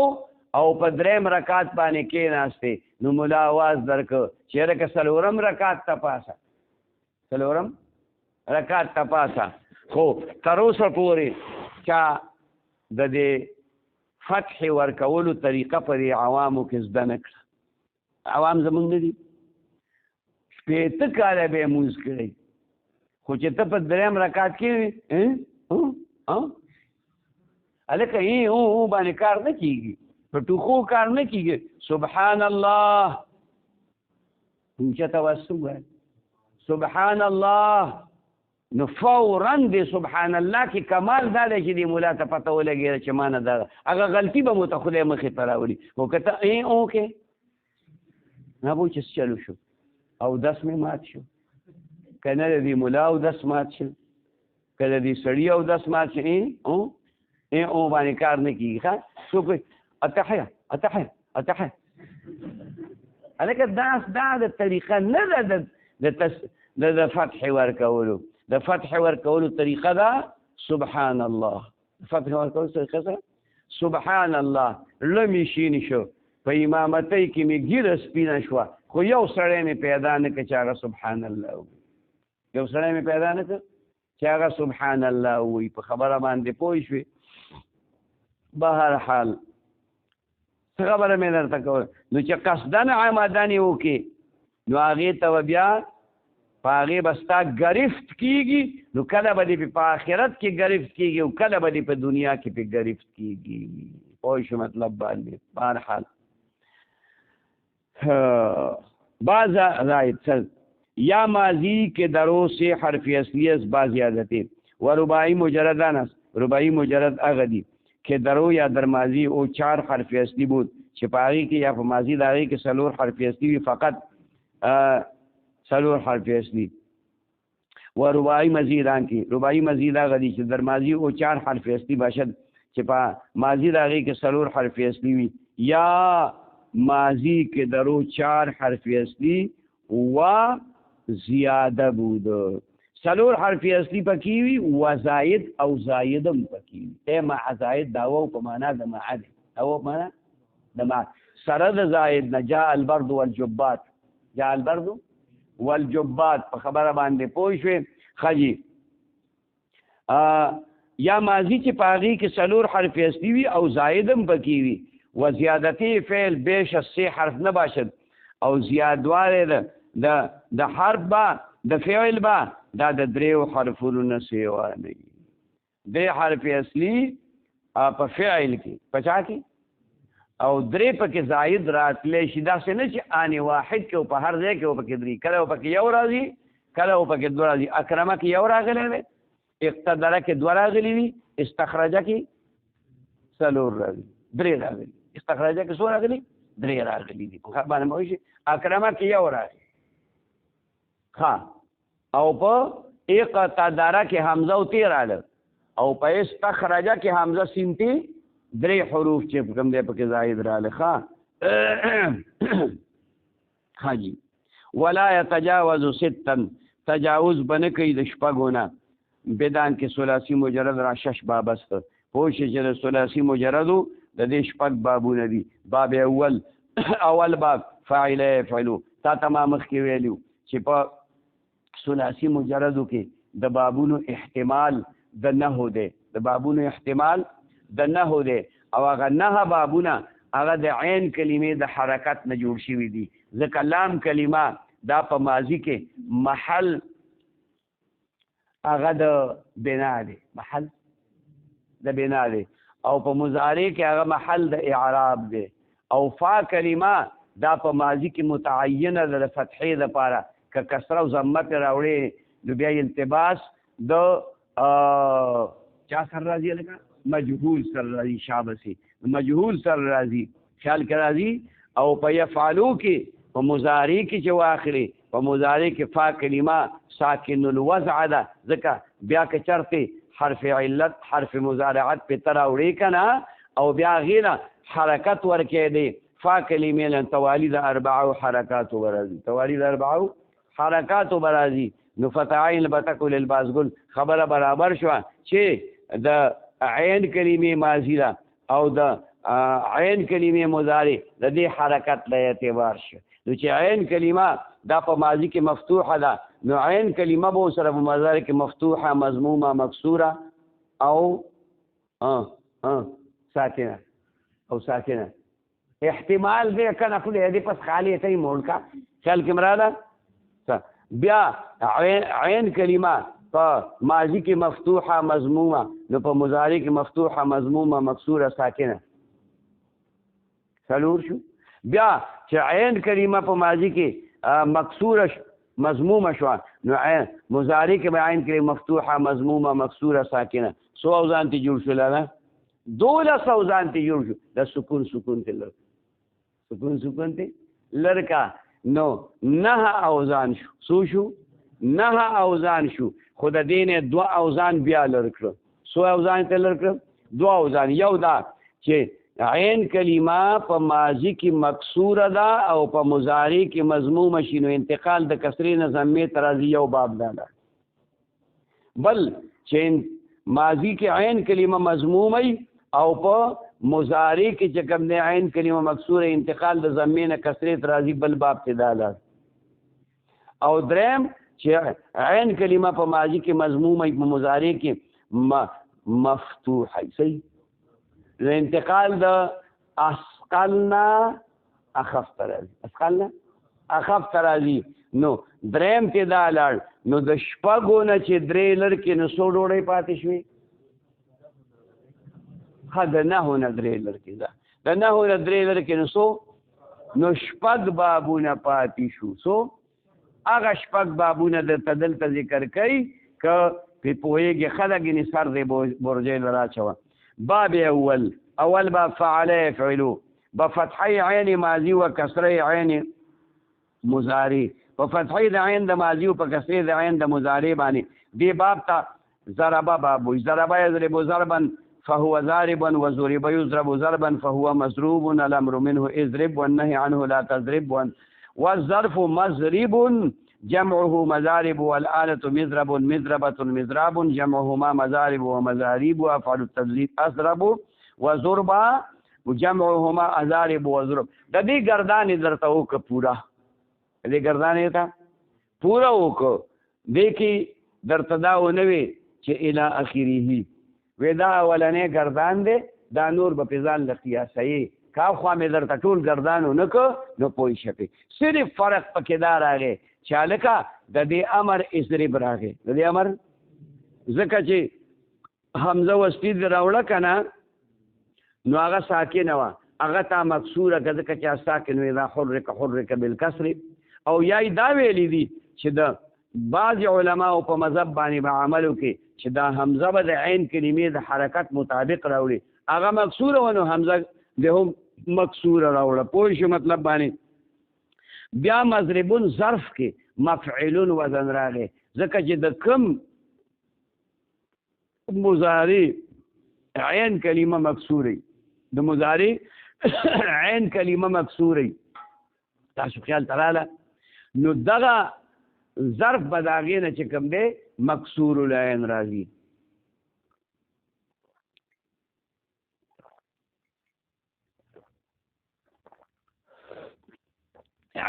او په درېم رکعت باندې کېناستې نو ملا आवाज درکړ چېرې که څلورم رکعت ته پاسه څلورم رکعت ته پاسه خو تر اوسه پورې چا د دې فتح ورکولو طریقه په دې عوامو کې زده نه کړه عوام زمونږ نه دي شپېته کاله به یې مونځ کړی خو چې ته په درېم رکعت کې هلکه باندې کار نه کېږي په ټوخو کار نه کېږي سبحان الله اوچته توسل وایي سبحان الله نو فوراً دی سبحان الله کې کمال دا دی چې دی ملا ته پته ولګېده چې ما نه دا هغه غلطي به مو ته خدای مخې ته راوړي خو که ته اوکې نه به چې چلو شو او دس مې مات شو که نه د دې ملا او دس مات شو که د دې سړي او دس مات شو او باندې کار نه کېږي ښه څوک اتحیه اتحیه اتحیه هلکه دا د طریقه نه ده د فتح ورکولو د فتح ورکولو طریقه ده سبحان الله فتح ورکولو طریقه ده سبحان الله لمې شین شو په امامتۍ کې مې ګیره سپینه شوه خو یو سړی مې پیدا نه کړ چې هغه سبحان الله ووایي یو سړی مې پیدا نه کړ چې هغه سبحان الله ووایي په خبره باندې پوه شوې بهر حال څه خبره مې درته کوله نو چې قصدن عمدن یې وکړې نو هغې ته به بیا په هغې به ستا ګرفت کېږي نو کله به دې په آخرت کې ګرفت کېږي او کله به دې په دنیا کې پې ګرفت کېږي پوه شو مطلب باندې بهر حال بعض رایت یا ماضی کے درو سے حرف اصلی اس با زیادتیں و رباعی مجردان است رباعی مجرد اغدی کہ درو یا در ماضی او 4 حرف اصلی بود چپاغی کی یا ماضی داغی کے سلور حرف اصلی بھی فقط سلور حرف اصلی و رباعی مزیدان کی رباعی مزید اغدی کہ در ماضی او 4 حرف اصلی باشد چپا ماضی داغی کے سلور حرف اصلی بھی یا ماضی کے درو 4 حرف اصلی و زیاده بود سلور حرف اصلی پکې وي و زائد او زایدم پکې وي ای مع زائد دا واو په معنا د مع ده او معنا د مع سره د زائد نه جاء البرد والجبات جاء البرد والجبات په خبره باندې پوه شوې خجی یا ماضی چې پاغي کې سلور حرف اصلی وي او زائدم پکې وي و زیادتی فعل بیش از 3 حرف نه باشد او زیادواله د حرف با د فعل با دا د 3 حرفونو نه سیوا نه دي 3 حرف اصلي په فعل کې پچا کې او 3 پکې زائد راتلې شي دا څه نه چې ان واحد کې په هر ځای کې پکې 3 کله پکې یو راځي کله پکې 2 راځي اکرمه کې یو راغلی وي اقتدره کې 2 راغلي وي استخراجه کې 3 راغلي 3 راغلي استخراجه کې څو راغلي 3 راغلي دي په باندې مو شي اکرمه کې یو راغلي ها او په اقتدره کې حمزه او تی راغله او په استخراجه کې حمزه سین تی 3 حروف چې کوم دی پکې زائد راغله ها حاجی ولا يتجاوز 6 تجاوز بنه کوي د شپږونه بدان کې ثلاثي مجرد را 6 باب است پوه شي چې د ثلاثي مجردو د دې شپږ بابونه دي باب اول اول باب فاعل يفعلو تا تمام مخکې ویلو چې په ثلاثي مجردو کې د بابونو احتمال د نحو دی د بابونو احتمال د نحو دی او هغه نحو بابونه هغه د عین کلمې د حرکت نه جوړ شوي دي ځکه لام کلمه دا په ماضي کې محل هغه د بنا دی محل د بنا دی او په مضارع کې هغه محل د اعراب دی او فا کلمه دا په ماضي کې متعینه د فتحې لپاره که کسره او ضمه پرې راوړې نو بیا التباس د چا سره راځي لکه مجهول سره راځي شابسي مجهول سره راځي خیال کې راځي او په یفعلو کې په مضارع کې چې واخلي په مضارع کې فا کلمه ساکن الوضع ده ځکه بیا که چرته حرف علت حرف مضارعت په تر راوړې کنه او بیا غیره حرکت ورکې دی فا کلمې لن توالید اربع حرکات ورازي توالید اربع حرکات ورازي نو فتعین بتکل الباسګل خبره برابر شو چې د عین کلمې ماضی ده او د عین کلمې مضارع د دې حرکت له اعتبار شو نو چې عین کلمه دا په ماضی کې مفتوحه ده نو عین کلمه به سره په مضارع کې مفتوحه مضمومه مکسوره او ساکنه او ساکنه احتمال دې کنه خو دې پس خالی ته موړ کا خیال کې مراده بیا عین کلمه په ماضی کې مفتوحه مضمومه نو په مضارع کې مفتوحه مضمومه مکسوره ساکنه څلور شو بیا چې عین کلمه په ماضی کې مکسوره مضمومه شو نو مضارع کې به عین کلمه مفتوحه مضمومه مکسوره ساکنه سو اوزان ته جوړ شول نه دوله اوزان ته جوړ شو د سکون ته لر سکون ته لرکا نو نه اوزان شو شو نه اوزان شو خود دین دو اوزان بیا لرکړه سو اوزان ته لرکړه دو اوزان یو دا چې عین کلمه په ماضی کې مکسوره ده او په مضارع کې مضمومه شي نو انتقال د کسرې نه ضمې ته راځي یو باب ده بل چې ماضی کې عین کلمه مضمومه او په مضارع کې چې کوم دی عین کلمه مکسوره انتقال د ضمې نه کسرې ته راځي بل باب ته ده او دریم چې عین کلمه په ماضی کې مضمومه په مضارع کې مفتوحه صحیح انتقال د اسقلنا اخف ترازی نو دریم ته دا لاړ نو د شپږو نه چې درې لرکې نو څو ډوړۍ پاتې شوې د نهو نه درې لرکې ده د نهو نه درې لرکې نو څو نو شپږ بابونه پاتې شو څو هغه شپږ بابونه درته دلته ذکر کوي که پې پوهېږي خلک یې سر دی برجۍ له راچوه باب اول باب فعل يفعلو بفتحي عين ماضي وكسري عين مضارع بفتحي د عين د ماضي او په کسري د عين د مضارع باندې دی باب ته ضرب باب ضرب يضرب ضربا فهو ضارب وضرب يضرب ضربا فهو مضروب الامر منه اضرب والنهي عنه لا تضرب والظرف مضرب جمعه مضارب والآلة مضرب مضربة مضراب جمعهما مضارب ومضارب وأفعل التضريب أضرب وضربا وجمعهما أضارب وضرب د دې ګردان درته وکړه پورا دې ګردان ته پورا وکړه دې کې درته دا ونوي چې الى اخره ودا ولنې ګردان دې دا نور په ځان د قیاسي کا خو مې درته ټول ګردانو نکو نو پوي شپې صرف فرق پکې دا راغی چالکا د دې امر اضرب راغی د دې امر ځکه چې حمزه وستی راوړه کنه نو هغه ساکنه وا هغه تا مکسوره کده چې ساکن وي دا حرک بالکسر او یای دا ویلی دي چې د بعض علما په مذهب باندې به عملو کې چې دا حمزه به د عین کلمې د حرکت مطابق راوړي هغه مکسوره ونه حمزه د هم مکسوره راوړه پوه شو مطلب باندې بیا مضربون ظرف کې مفعلون وزن راغی ځکه چې د کم مضارع عین کلمه مکسوره د مضارع عین کلمه مکسوره تاسو خیال تراله نو دغه ظرف به د هغې نه چې کوم دی مکسور العین راځي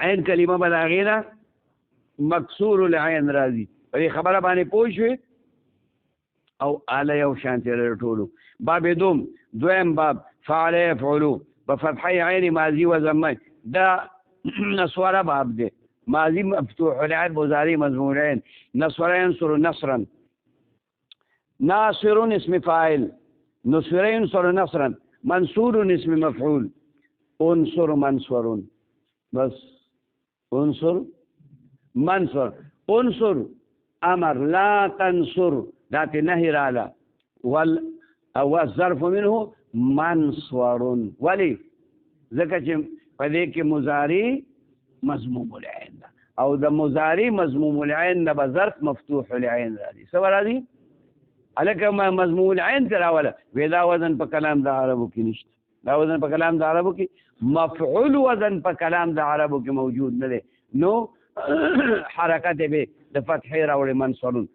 عین کلمه به د هغې نه مکسور العین راځي. په دې خبره باندې پوه شوې؟ او آله یو شانتې لري ټولو. باب دویم باب فعل یفعلو په فتحه عین ماضي و ضمه. دا نسواره باب دی. ماضي مفتوح العين مضارع مضموم العين. نصر ينصر نصرا. ناصر اسم فاعل. نصر ينصر نصرا. منصور اسم مفعول. انصر منصور. بس انصر منصر. انصر امر لا تنصر ذات نهي رالا والظرف منه منصور. ولي ځکه چې په دې کې مضارع مضموم العين ده او د مضارع مضموم العين نه به ظرف مفتوح العين راځي. څه راځي؟ هلکه مضموم العين ته راوله وی دا وزن په کلام د عربو کې نشته. دا وزن په کلام د عربو کې مفعول وزن په کلام د عربو کې موجود نه دی. نو حرکت به د فتحې راوړي منصورون.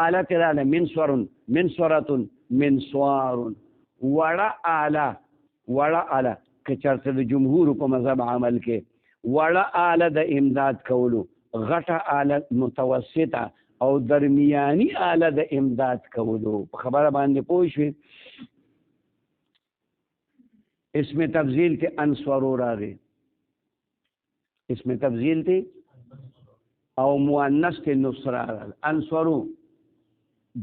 آله ته راغله منصورون منصورتون منصوار. وړه آله که چېرته د جمهورو په مذهب عمل کې وړه آله د امداد کولو، غټه آله متوسطه او درمیاني آله د امداد کولو. په خبره باندې پوه شوې؟ اسم تفضیل کې انصرو راغی. اسم تفضیل کې او مؤنث کې نصره راغی. انصرو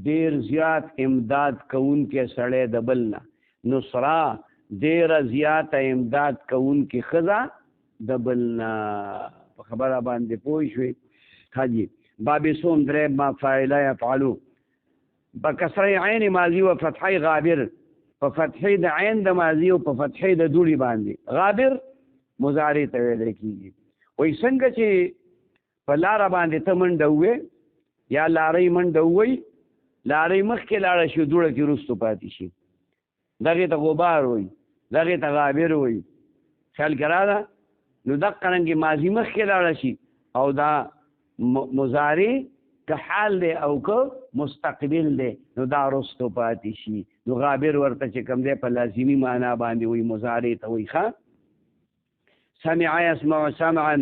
ډېر زیات امداد کوونکی سړی د بل نه. نصره ډېره زیاته امداد کوونکې ښځه د بل نه. په خبره باندې پوه شوې؟ حاجي باب صوم درې ما فاعله یفعلو په کسره عین ماضي و فتحه غابر. په فتحې د عین د ماضي او په فتحې د دوړي باندې غابر مضارع ته ویل کېږي. وایي څنګه چې په لاره باندې ته منډه ووې یا لارۍ منډه ووایي، لارۍ مخکې لاړه شي دوړه کې وروستو پاتې شي، دغې ته غبار وایي، دغې ته غابر وایي. خیال کې راغله؟ نو دقه رنګې ماضي مخکې لاړه شي او دا مضارع که حال دی او که مستقبل دی نو دا وروستو پاتې شي. نو غابر ورته چې کوم دی په لازمي معنا باندې وایي مضارع ته وایي. ښه سمع يسمع سمعا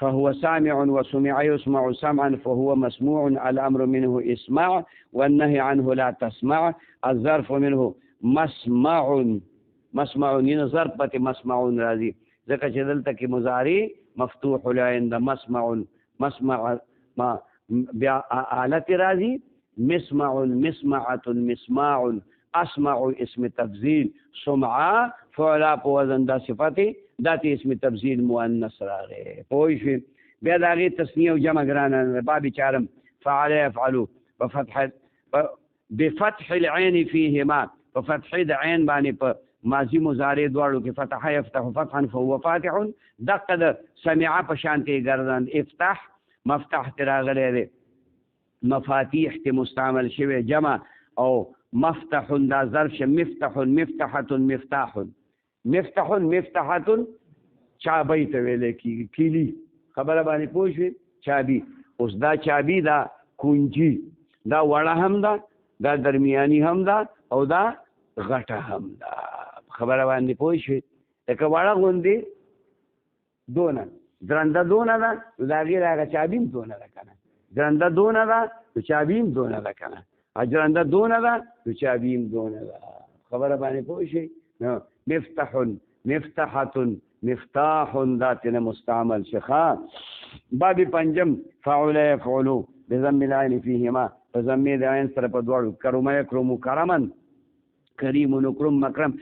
فهو سامع وسمع يسمع سمعا فهو مسموع. الأمر منه اسمع والنهي عنه لا تسمع. الظرف منه مسمع. مسمع ین ظرف پته مسمع راځي ځکه چې دلته کې مضارع مفتوح العين ده. مسمع ما بیا آلت راځي مسمع مسمعة مسماع. اسمع اسم تفضیل. سمعا فعلا په وزن دا صفته داتی اسم تفضیل مؤنث راغی. پوه شوې؟ بیا د هغې تثنیه او جمع ګرانه. باب چارم فعل یفعلو بفتح العين فيهما. په فتحې د عین باندې په ماضي مضارع دواړو کې فتح یفتح فتحا فهو فاتح. دقه د سمع په شانتې ګرځند. افتح مفتح ته راغلی دی. مفاتیح ته مستعمل شوی جمع او مفتح دا ظرف شه. مفتح مفتحة مفتاح. مفتح مفتحة چابۍ ته ویلی کېږي. کیلي. خبره باندې پوه شوې؟ چابي. اوس دا چابي دا کونجي دا وړه هم ده، دا درمیاني هم ده او دا غټه هم ده. خبره باندې پوه شوې؟ لکه وړه غوندې دونه درنده دونه ده نو د هغې هغه چابي هم دونه ده که نه. درنده دونه ده نو چابي هم دونه ده که نه. درنده دونه ده نو چابي هم دونه ده. خبره باندې پوه شوې؟ نو مفتح مفتحة مفتاح داتنا مستعمل شخا. باب پنجم فعل يفعلو بضم العين فيهما. بضم العين سره په دواړو. کرم یکرم کرما کریم نکرم مکرم.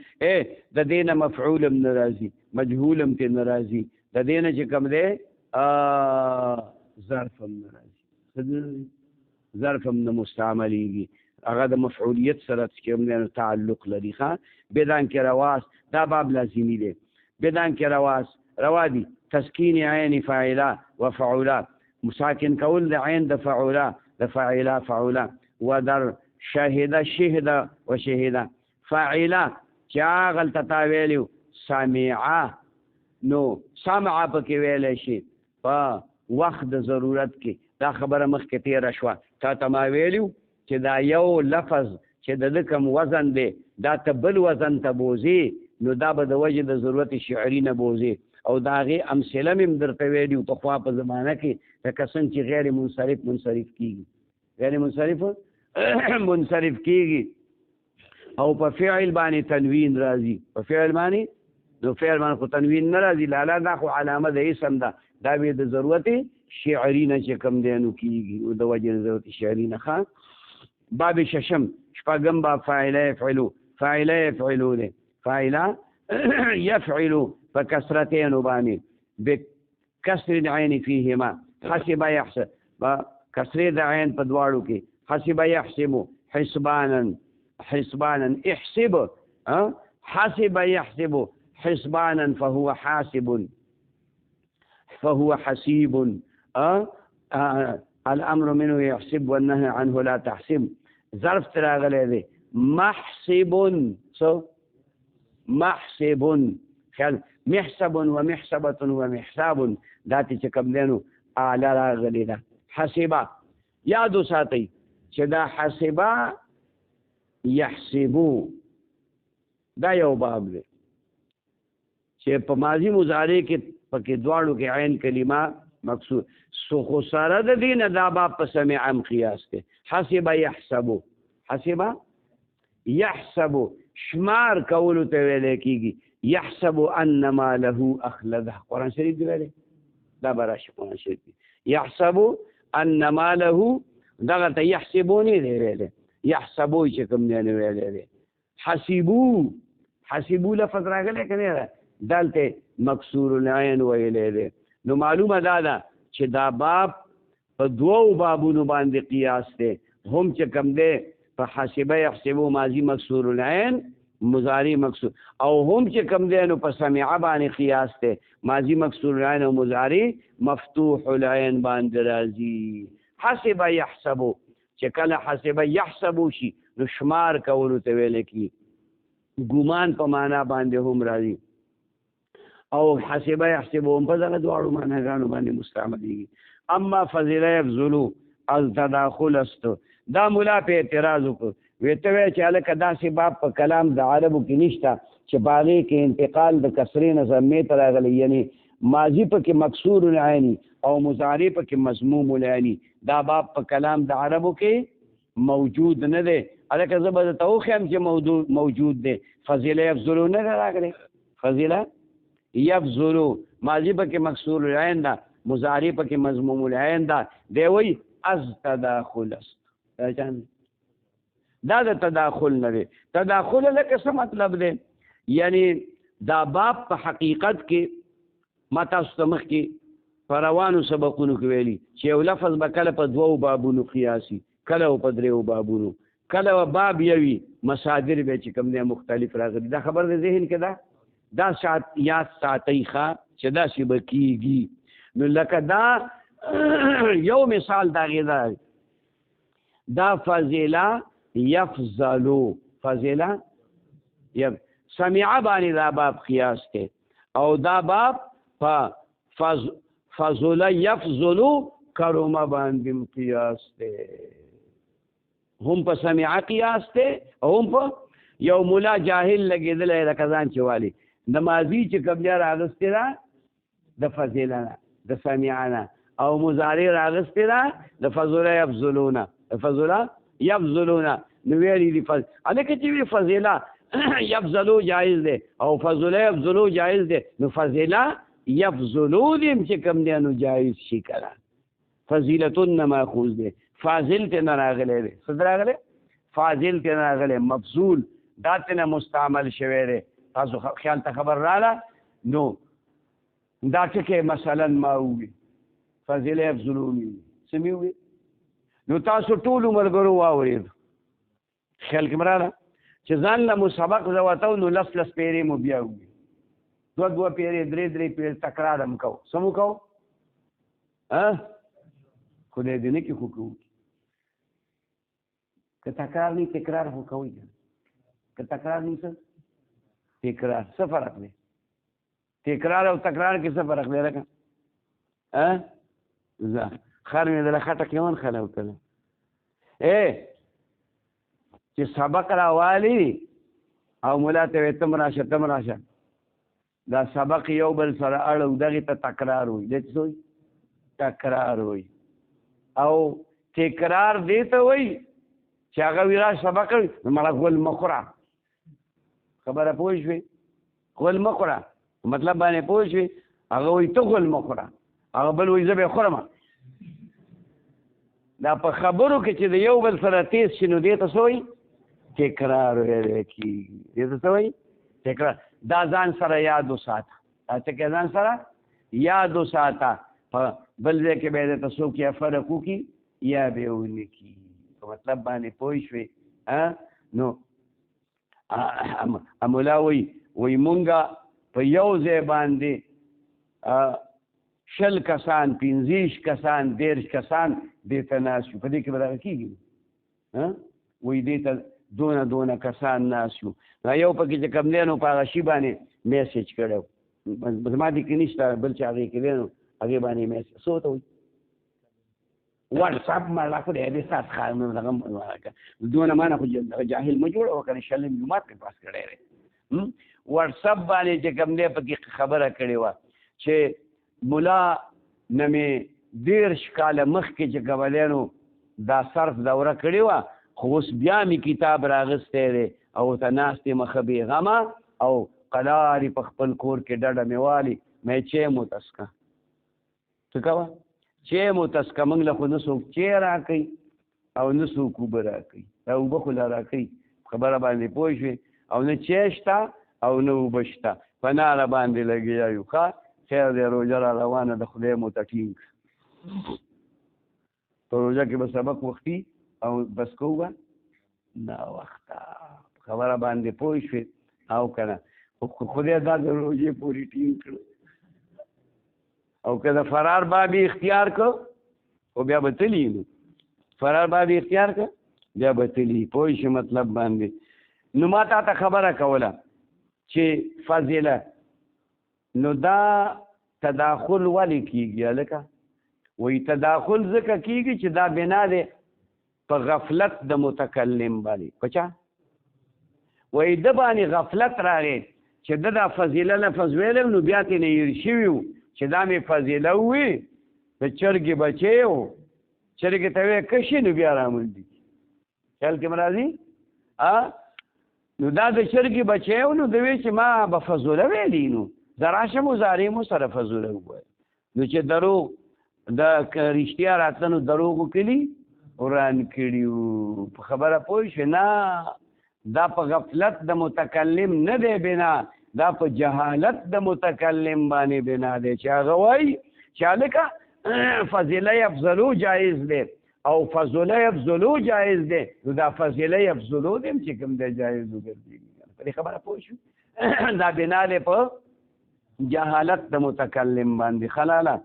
د دې نه مفعول هم نه راځي، مجهول هم ترې نه راځي. د دې نه چې کوم دی ظرف هم نه راځي. ظرف هم نه مستعملیږي. هغه د مفعولیت سره چې کوم دی تعلق لري. ښه بدان کې رواس دا باب لازمي دی. بدان کې روا دي تسکین عین فاعله و فعولا. مساکن کول د عین د فعولا د فاعله فعولا. و در شهده شهده و شهده. فاعله چې هغه ته ویلو سامعه نو سمع پکې ویلی شي په وخت د ضرورت کې. دا خبره مخکې تېره شوه. تا ته ما ویلو چې دا یو لفظ چې د ده کوم وزن دی دا ته بل وزن ته بوځي نو دا به د وجې د ضرورت شعري نه بوځي. او د هغې امثله مې هم درته ویلي وو پخوا په زمانه کې لکه څنګه چې غیر منصرف کېږي غیر منصرف کېږي او په فعل باندې تنوین راځي په فعل باندې نو فعل باندې خو تنوین نه راځي لالا دا خو علامه د اسم ده دا به د ضرورت شعري نه چې کوم دی نو کېږي او د وجې د ضرورت شعري نه ښه باب ششم شپږم باب فاعله يفعلو دی فاعله يفعلو په کسرتینو باندې بکسر العين فيهما حسب يحسب کسرې د عین په دواړو کې حسب يحسب حسبانا احسب حسب يحسب حسبانا فهو حسيب الامر منه يحسب والنهي عنه لا تحسب ظرف تراغلی دی محسب خیال محسب ومحسبة ومحساب داتی چې کوم دی نو اعلی راغلی ده حسبا یادو ساتئ چې دا حسبا یحسبو دا یو باب دی چې په ماضی مضارع کې پکې دواړو کې عین کلمه مقصود خو سره د دې نه دا باب په سمع عام قیاس دی حسب یحسب شمار کولو ته ویل کېږي یحسب ان ما له اخلده قرآن شریف دی ویلی دا به راشي قرآن شریف دی یحسب ان ما له دغه ته یحسبونی دی ویلی یحسبو چې کوم دی نه ویلی دی حسبو لفظ راغلی که نه دلته مکسور العین ویلی دی نو معلومه دا ده چې دا باب په دوو بابونو باندې قیاس دی هم چې کوم دی په حسبه یحسبو ماضی مکسور العین مضارع مکسور او هم چې کوم دی نو په سمعه باندې قیاس دی ماضی مکسور العین او مضارع مفتوح العین باندې راځي حسبه یحسبو چې کله حسبه یحسبو شي نو شمار کولو ته ویل کی ګمان په معنا باندې هم راځي او حسبه یحسبو هم په دغه دواړو معناګانو باندې مستعملېږي اما فضیله یفضلو التداخل است دا مولا په اعتراض وکړ ویته وی چې هلکه داسې باب په کلام د عربو کې نشته چې په هغې کې انتقال د کسرې نه ضمې ته راغلی یعنی ماضي پکې مکسور العیني او مضارع پکې مضموم العیني دا باب په کلام د عربو کې موجود نه دی هلکه زه به درته وښیم چې موجود دی فضیله یفضلو نه دی راغلی فضیله یفضلو ماضي پکې مکسور العین ده مضارع پکې مضموم العین ده دی وایي از تداخل است دا د تداخل نه دی تداخل لکه څه مطلب دی یعنی دا باب په حقیقت کې ما تاسو ته مخکې په روانو سبقونو کې ویلي چې یو لفظ به کله په دوو بابونو قیاسي کله په دریو بابونو کله باب یوي مصادر به چې کوم دی مختلف راغلي دا خبر د ذهن کې ده دا یاد ساتئ ښه چې داسې به کېږي نو لکه دا یو مثال د هغې دا فضیله یفضلو فضیله سمعه باندې دا باب قیاس دی او دا باب په فضله یفضلو کرمه باندې قیاس دی هم په سمعه قیاس دی او هم په یو مولا جاهل لګېدلی لکه ځان چې والي نمازي چې کوم بیا راغستې ده د فضیله نه د سمعه نه او مضارع راغستې ده د فضله یفضلونه فضله یفضلونه نو ویلي دي هلکه چې وي فضیله یفضلو جایز دی او فضله یفضلو جایز دی نو فضیله یفضلو دي چې کوم دی نو جایز شي کله فضیلتون نه ماخوذ دی فاضل ته نه راغلی دی څه راغلی فاضل ته نه راغلی مفضول دا ته نه مستعمل شوی دی تاسو خیال ته خبر رااله نو دا ټکی مثلا ما ووي فضیله یفضلو مې څه مې ووي نو تاسو ټولو ملګرو واورېدو خیال کې مراله چې ځان له مو سبق زه وتو نو لس پیرې مو بیا ووي دوه پیرې درې پیرې تکرار هم کوو څه مو کوو خدای دې نه کړي خو کوو که تکرار نه تکرار خو کوئ که تکرار نه څه تکرار څه فرق دی تکرار او تکرار کې څه فرق دی لکه زه خر مې دله خټه کې ونښله وتله چې سبق راوالي او ملا ته وایي تم راشه دا سبق یو بل سره اړو دغې ته تکرار وي دې څه وایي تکرار وایي او تکرار دې ته وایي چې هغه وي را سبق کوي نو مړه غول مه خوره خبره پوه شوې غول مه خوره مطلب باندې پوه شوې هغه وایي ته غول مه خوره هغه بل وایي زه به یې خورم دا په خبرو کې چې د یو بل سره تیز شي نو دې ته څه وایي تکرار ویلی کېږي دې ته څه وایي تکرار دا ځان سره یاد وساته دا څه کې ځان سره یاد وساته په بل ځای کې به یې درته څوک یا فرق وکړي یا به یې ونه کړي په مطلب باندې پوه شوې نو مولا وایي مونږه په یو ځای باندې 20 کسان 15 کسان 30 کسان دې ته ناست یو په دې کې به دغه کېږي وایي دې ته دونه کسان ناست یو یو پکې چې کوم دی نو په هغه شي باندې میسج کړی زما دې کې نشته بل چې هغې کې دی نو هغې باندې میسج څه ورته وایي واټساپ ما لا خو دې سات خانو دغه دونه مانه خو جاهل مه جوړه وکړه شلم جومات کې پاس کړی دی واټساپ باندې چې کوم دی پکې خبره کړې وه چې ملا نه مې 30 کاله مخکې چې کوم دی نو دا صرف دوره کړې وه خو اوس بیا مې کتاب راغستی دی او ته ناستې مخه بېغمه او قلارې په خپل کور کې ډډه مې والي مې چی مو تسکه څه کوه چی مو تسکه موږ له خو نه څوک چی راکوي او نه څوک اوبه راکوي دا اوبه خو لا راکوي خبره باندې پوه شوې او نه چی شته او نه اوبه شته په ناره باندې لګیا یو ښه خیر دی روژه را روانه د خدای مو ته ټینګ په روژه کې به سبق وختي او بس کوو به ناوخته خبره باندې پوه شوې او که نه خدای دا د روژې پورې ټینګ کړو او که د فرار بابي اختیار کو خو بیا به تلي نو فرار بابي اختیار کو بیا به تلي پوه شي مطلب باندې نو ما تا ته خبره کوله چې فضیله نو دا تداخل ولې کېږي هلکه وایي تداخل ځکه کېږي چې دا بنا دی په غفلت د متکلم باندې په چا وایي د باندې غفلت راغی چې د دا فضیله لفظ ویلی نو بیا ترې نه هېر شوي وو چې دا مې فضیله ووي د چرګې بچی و چرګې ته وی کشي نو بیا رامنډي خیال کې م راځي نو دا د چرګې بچی و نو د وی چې ما به فضوله ویلي نو زه راشم مضارع مو سره فضوله ووایه نو چې دروغ د رښتیا راتله نو دروغ وکړي وران کړي وو په خبره پوه شوې نه دا په غفلت د متکلم نه دی بنا دا په جهالت د متکلم باندې بنا دی چې هغه وایي چې هلکه فضیله یفضلو جایز دی او فضله یفضلو جایز دی نو دا فضیله یفضلو دی چې کوم دی جایز وګرځېږي په دې خبره پوه شو دا بنا دی په جهالت د متکلم باندې خلاله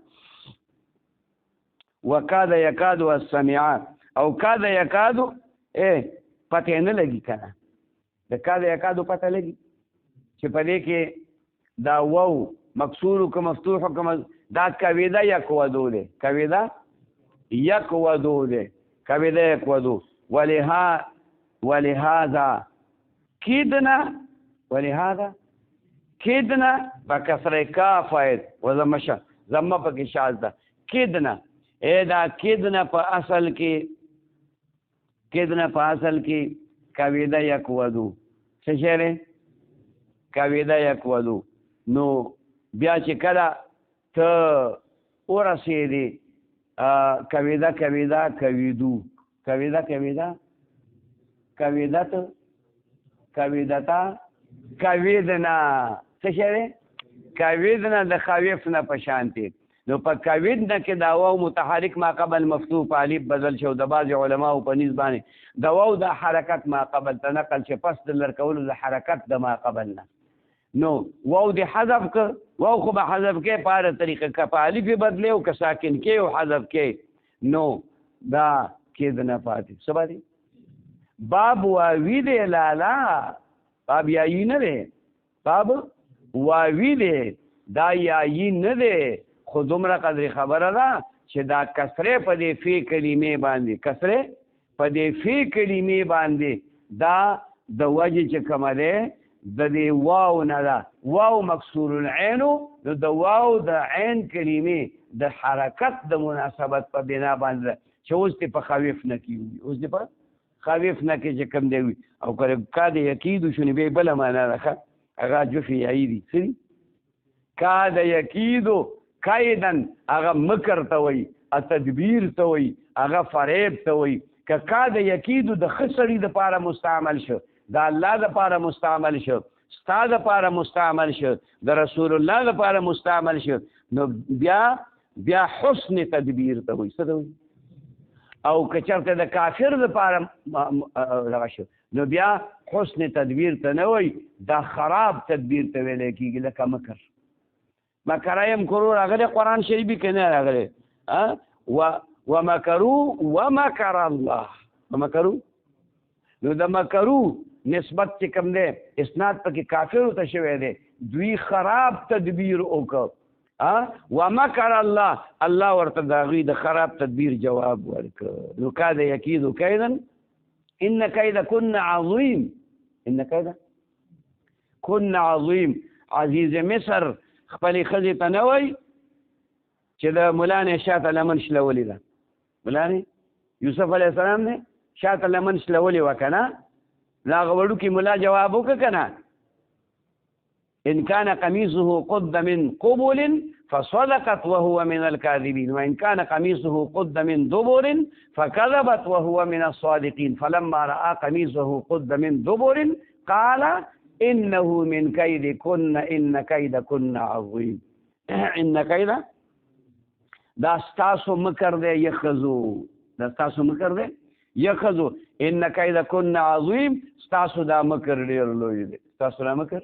وکاد یکاد السمعات او کاد یکادو پته نه لګي کنه د کاد یکادو پته لګي چې په دې کې دا واو مکسور او مفتوح او دا کویدا یک ودو ده کویدا یک ودو ده کویدا یک ودو ولهذا کیدنا بکسر کافید وزمشا زمه پکې شاذ ده کیدنا دا کیدنا په اصل کې کویدا یک ودو څه شی کویدا یک ودو نو بیا چې کله ته ورسېدې کویدا کویدو کویدتا کویدنا څه شی دی کویدنا د خویف نه په شانتې نو په کوید نه کې دا واو متحرک ما قبل مفتوح په الف بدل شو د بعض علماو په نسبت باندې دا واو د حرکت ما قبل تنقل چې پس د لرکولو د حرکت د ما قبل نه نو واو د حذف ک واو خو به حذف کې په هر طریقه ک په الف بدلې او ک ساکن کې او حذف کې نو دا کې د نه پاتې سبا دي باب واوی دی لالا باب یایی نه دی باب واوی دی دا یایی نه دی خو دومره قدر خبره ده چې دا کسره په دې فی کلمې باندې دا د وجه چې کومه ده د دې واو نه ده واو مکسور العین نو د واو د عین کلمې د حرکت د مناسبت په بنا باندې چې اوس دې په خویف نه کې اوس دې په خویف نه کې چې کوم دی وي او که کاد یکیدو شو نو بیا بله معنا ده هغه جفې یایي دي څه دي کاد یکیدو کیدن هغه مکر ته وایي تدبیر ته وایي هغه فریب ته وایي که کاد یکیدو د ښه سړي دپاره مستعمل شو د الله دپاره مستعمل شو ستا دپاره مستعمل شو د رسول الله دپاره مستعمل شو نو بیا حسن تدبیر ته وایي څه ته وایي او که چېرته د کافر دپاره دغه شو نو بیا حسن تدبیر ته نه وایي دا خراب تدبیر ته ویلی کېږي لکه مکر مکره یمکرو راغلی قرآن شریفي کې نه راغلی ومکرو ومکر الله ومکرو نو د مکرو نسبت چې کوم دی اسناد پکې کافرو ته شوی دی دوی خراب تدبیر وکړ ومکر الله الله ورته د هغوی د خراب تدبیر جواب ورکړ نو کاد یکیدو کیدا ان کیدکن عظیم ان کیدکن عظیم عزیز مصر خپلې ښځې ته نه وایي چې د ملانې شاته لمن شلولې ده ملانې یوسف علیه السلام دی شاته لمن شلولې وه که نه د هغه وړوکي ملا جواب وکړه که نه إن كان قميصه قد من قبل فصدقت وهو من الكاذبين وإن كان قميصه قد من دبر فكذبت وهو من الصادقين فلما رأى قميصه قد من دبر قال إنه من كيدكن إن كيدكن عظيم إن كيد دا ستاسو مکر دی یخذو دا ستاسو مکر دی یخذو إن كيدكن عظيم ستاسو دا مکر ډیر لوی دی ستاسو دا مکر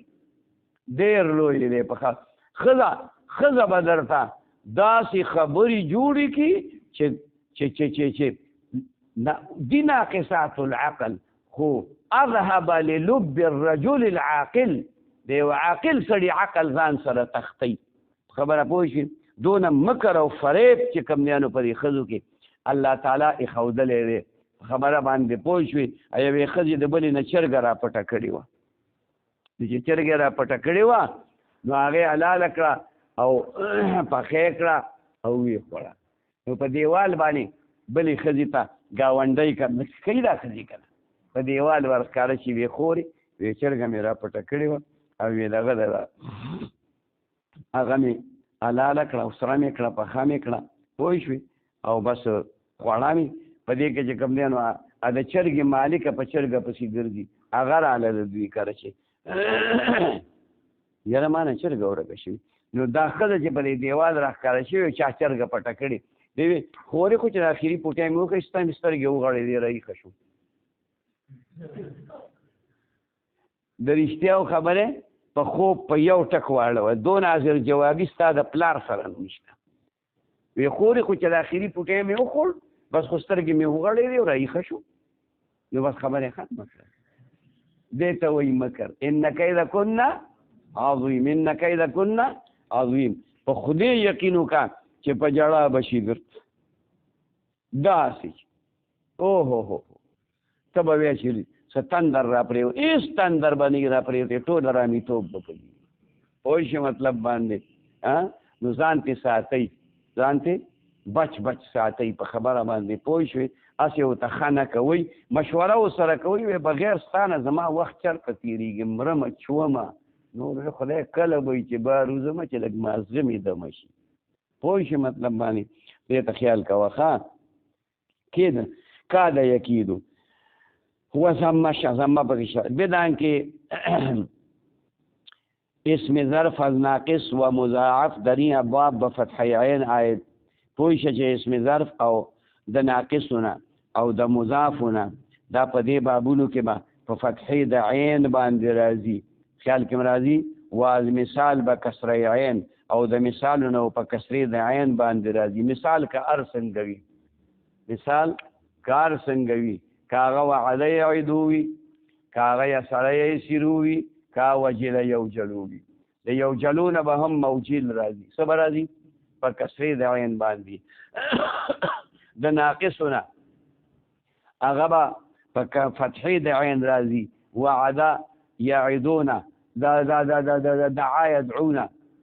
ډیر لوی دی په ښځه به درته داسې خبرې جوړې کړي چې دي ناقصات العقل خو اذهب للب الرجل العاقل د یو عاقل سړي عقل ځان سره تختی خبره پوه شي دونه مکر او فریب چې کوم دیانو په دې ښځو کې الله تعالی ایښودلی دی خبره باندې پوه شوې یوې ښځې د بلې نه چرګه راپټه کړې وه چې چرګې را پټه کړې وه نو هغې حلاله کړه او پخې کړه او ویې خوړه نو په دیوال باندې بلې ښځې ته ګاونډۍ کوي دا ښځې که نه په دیوال ورښکاره شي ویې خورې ویې چرګه مې را پټه کړې وه او ویې دغه ده هغه مې حلاله کړه او سره مې کړه پخه مې کړه پوه شوې او بس خوړه مې په دې کې چې کوم دی نو د چرګې مالکه په چرګه پسې ګرځي هغه راله د دوی کاره چې یاره ما نه چرګه ورکه شوي نو دا ښځه چې په دې دیوال راښکاره شوې چا چرګه پټه کړې دی وی خورې خو چې د اخري پوټی مې وکړې ستا مې سترګې وغړېدې راایښه شو د رښتیاو خبرې په خوب په یو ټک واړوه دون حاضر جوابي ستا د پلار سره نشته وی خورې خو چې د اخري پوټی مې وخوړ بس خو سترګې مې وغړېدې او راایښه شو نو بس خبرې ختمه کړه دې ته وایي مکر ان کیدکن عظیم ان کیدکن عظیم په خدای یقین وکړه چې په جړه بشي درته داسې اوهو ته به وایې چې څه تندر را پرېو هېڅ تندر به نه را پرېوتی ټول رامیتوب به کوي پوه شي مطلب باندې نو ځان پې ساتئ ځان پې بچ ساتئ په خبره باندې پوه شوې هسې ورته ښه نه کوئ مشوره ورسره کوئ وی بغیر ستا نه زما وخت چېرته تېرېږي مرمه چومه نو خدای کله به وي چې بار وځمه چې لږ مازغه مې دمه شي پوه شي مطلب باندې دې ته خیال کوه ښه کېده کاده یکیدو وزمه پکې شوی بدان کې اسم ظرف از ناقص و مضاعف در این ابواب به فتح عین آید پوه شه چې اسم ظرف او د ناقصونه او د مضافونه دا په دې بابونو کې به په فتحې د عین باندې راځي خیال کې راځي واز مثال به کسره عین او د مثالونو په کسرې د عین باندې راځي مثال که ار څنګه وي مثال کار څنګه وي کاغه وعده یعدو وي کاغه یسره یسیرو وي کا وجل یوجلو وي د یوجلونه به هم موجل راځي څه به راځي په کسرې د عین باندې د ناقصونه هغه به په فتحې د عین راځي وعده یعدون دعا یدعون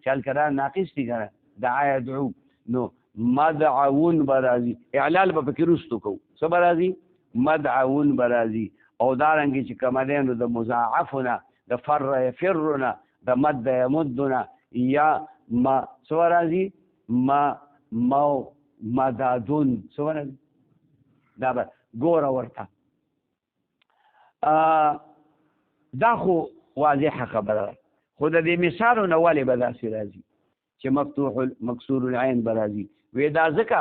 خیال کرا ناقص دی کرا دعا یدعو نو مدعون برازي اعلال به فکر رستو کو څه برازي مدعون برازي او دارنګ چې کمالینو د مضاعفنا د فر يفرنا د مد يمدنا یا ما څه برازي ما مو مدادون څه برازي دا به ګوره ورته دا خو واضحه خبره خو د دې مثالونه ولې به داسې راځي چې مفتوح مکسور العين برازي وې دا ځکه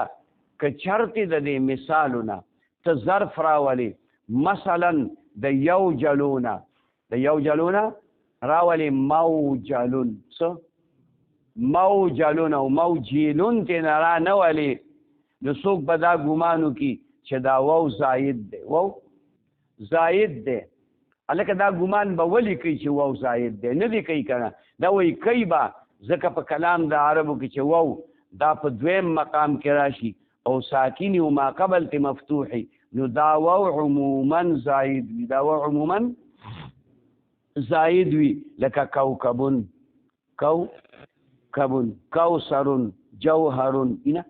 که چرته د دې مثالونه ته ظرف راولي مثلا د یوجلونه راولي موجلون څه موجلون او موجلون ته را نه ولي نو څوک به دا ګمانو کی چې دا واو زائد دی واو زائد دی الکه دا ګمان به ولی کوي چې واو زائد دی نه دی کوي کنه دا وایي کوي به ځکه په کلام د عربو کې چې واو دا په دویم مقام کې راشي او ساکن او ما قبل ته مفتوحي نو دا واو عموما زائد وي دا واو عموما زائد وي لکه کوكبن کوثر جوهر نه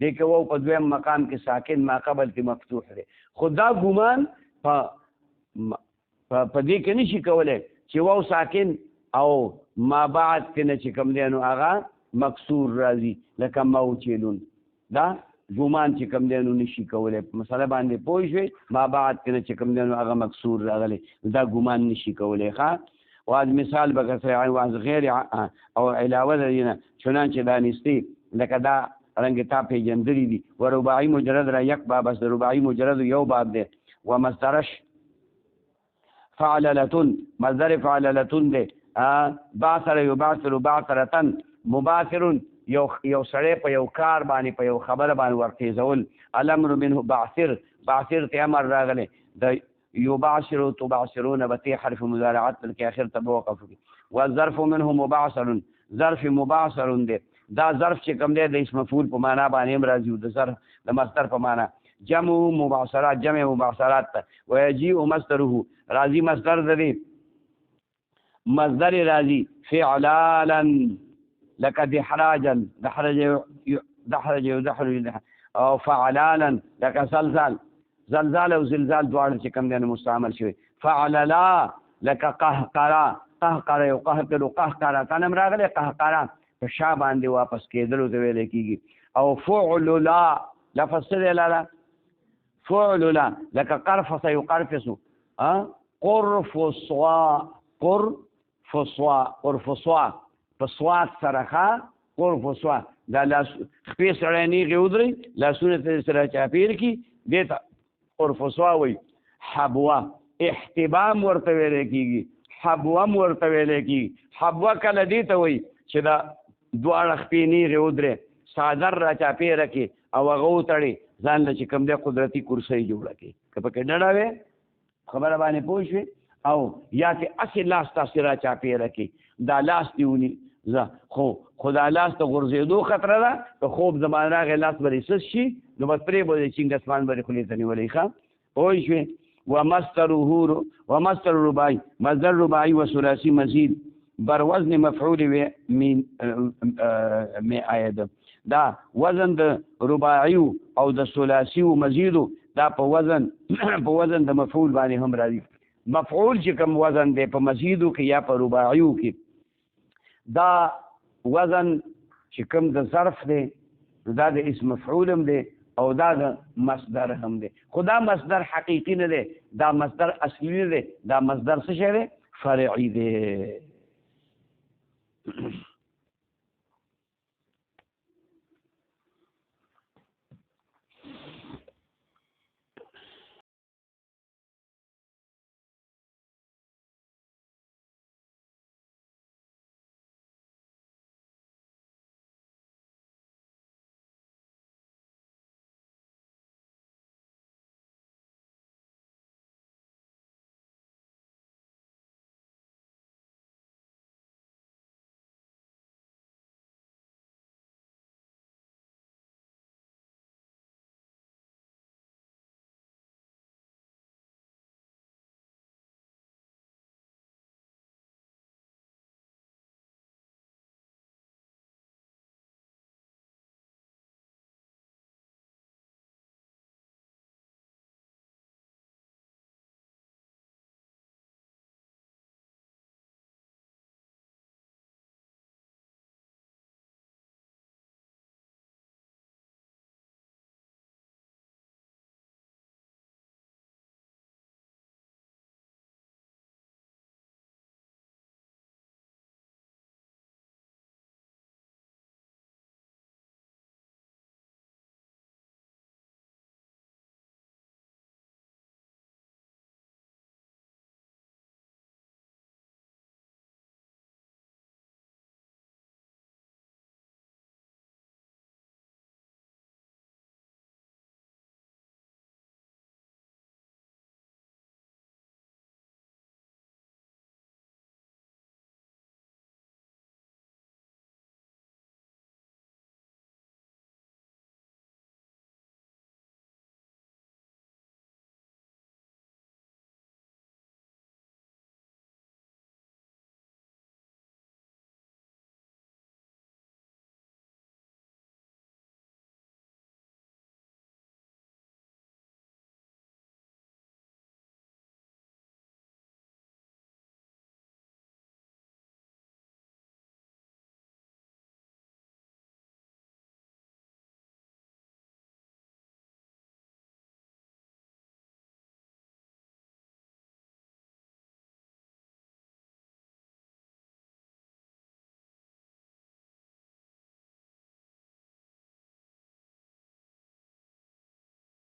دغه واو په دویم مقام کې ساکن ما قبل ته مفتوح دی خدا ګمان په دې کې نشي کولای چې واو ساکن او ما بعد کې نه چې کوم دی نو هغه مکسور راځي لکه موچلون دا ګمان چې کوم دی نو نشي کولای مسله باندې پوه شئ ما بعد کې نه چې کوم دی نو هغه مکسور راغلی دا ګمان نشي کولای ښه واز مثال بکسر عین واز غیر او علاوه دینه چنانچه دانستی لکه دا رنگ تا پیجندری دی و رباعی مجرد را یک باب است رباعی مجرد یو باب دی و مصدرش فعللتون مصدر فعللتون دی باثر یباثر باثرتن مباثرون یو سړی په یو کار باندې په یو خبره باندې ورتیزول الامر منه بعثر ته امر راغلی د یباثر تباثرون به حرف مضارعات کې اخر ته وقف والظرف منه مباثر ظرف مباثر دی دا ظرف چې کوم دی د اسم مفعول په معنا باندې راځي او د ظرف د مصدر په معنا جمع مباثرات ويجيء مصدره راځي مصدر دی مصدر راځي فعلالا لك دحراجا دحرج او فعلالا لك زلزال او زلزال دواړه چې کوم دی مستعمل شوی فعللا لك قهقرا قهقرا کنم راغلی قهقرا په شا باندې واپس کېدلو ته ویل کېږي او فعللا لفظ څه دی لاله فعللا لکه قرفص یقرفص قرفصوا په صوات سره ښه قرفصوا دا لاس خپې سړی نیغې ودرئ لاسونه ته سره چاپېر کړي دې ته قرفصوا وایي حبوه احتبام ورته ویلی کېږي حبوه ورته ویلی کېږي حبوه کله دې ته وایي چې دا دواړه خپې نیغې ودرې څادر را چاپېره کړي او هغه وتړي ځان له چې کوم دی قدرتي کرسۍ جوړه کړي که پکې ډډه وې خبره باندې پوه شوې او یا چې هسې لاس تاسې را چاپېره کړي دا لاس دې ونیزه خو دا لاس ته غورځېدو خطره ده که خوب زمان راغی لاس به دې سس شي نو بس پرې به دې چینګسمان به دې خولې ته نیولی ښه پوه شوې ومصدر رباعي مصدر رباعي و ثلاثي مزید بر وزن مفعول می آید دا وزن د رباعي او د ثلاثي مزید دا په وزن د مفعول باندې هم راځي مفعول چې کوم وزن دی په مزیدو کې یا په رباعي کې دا وزن چې کوم د ظرف دی دا د اسم مفعول هم دی او دا د مصدر هم دی خو دا مصدر حقیقي نه دی دا مصدر اصلي نه دی دا مصدر څه شی دی فرعي دی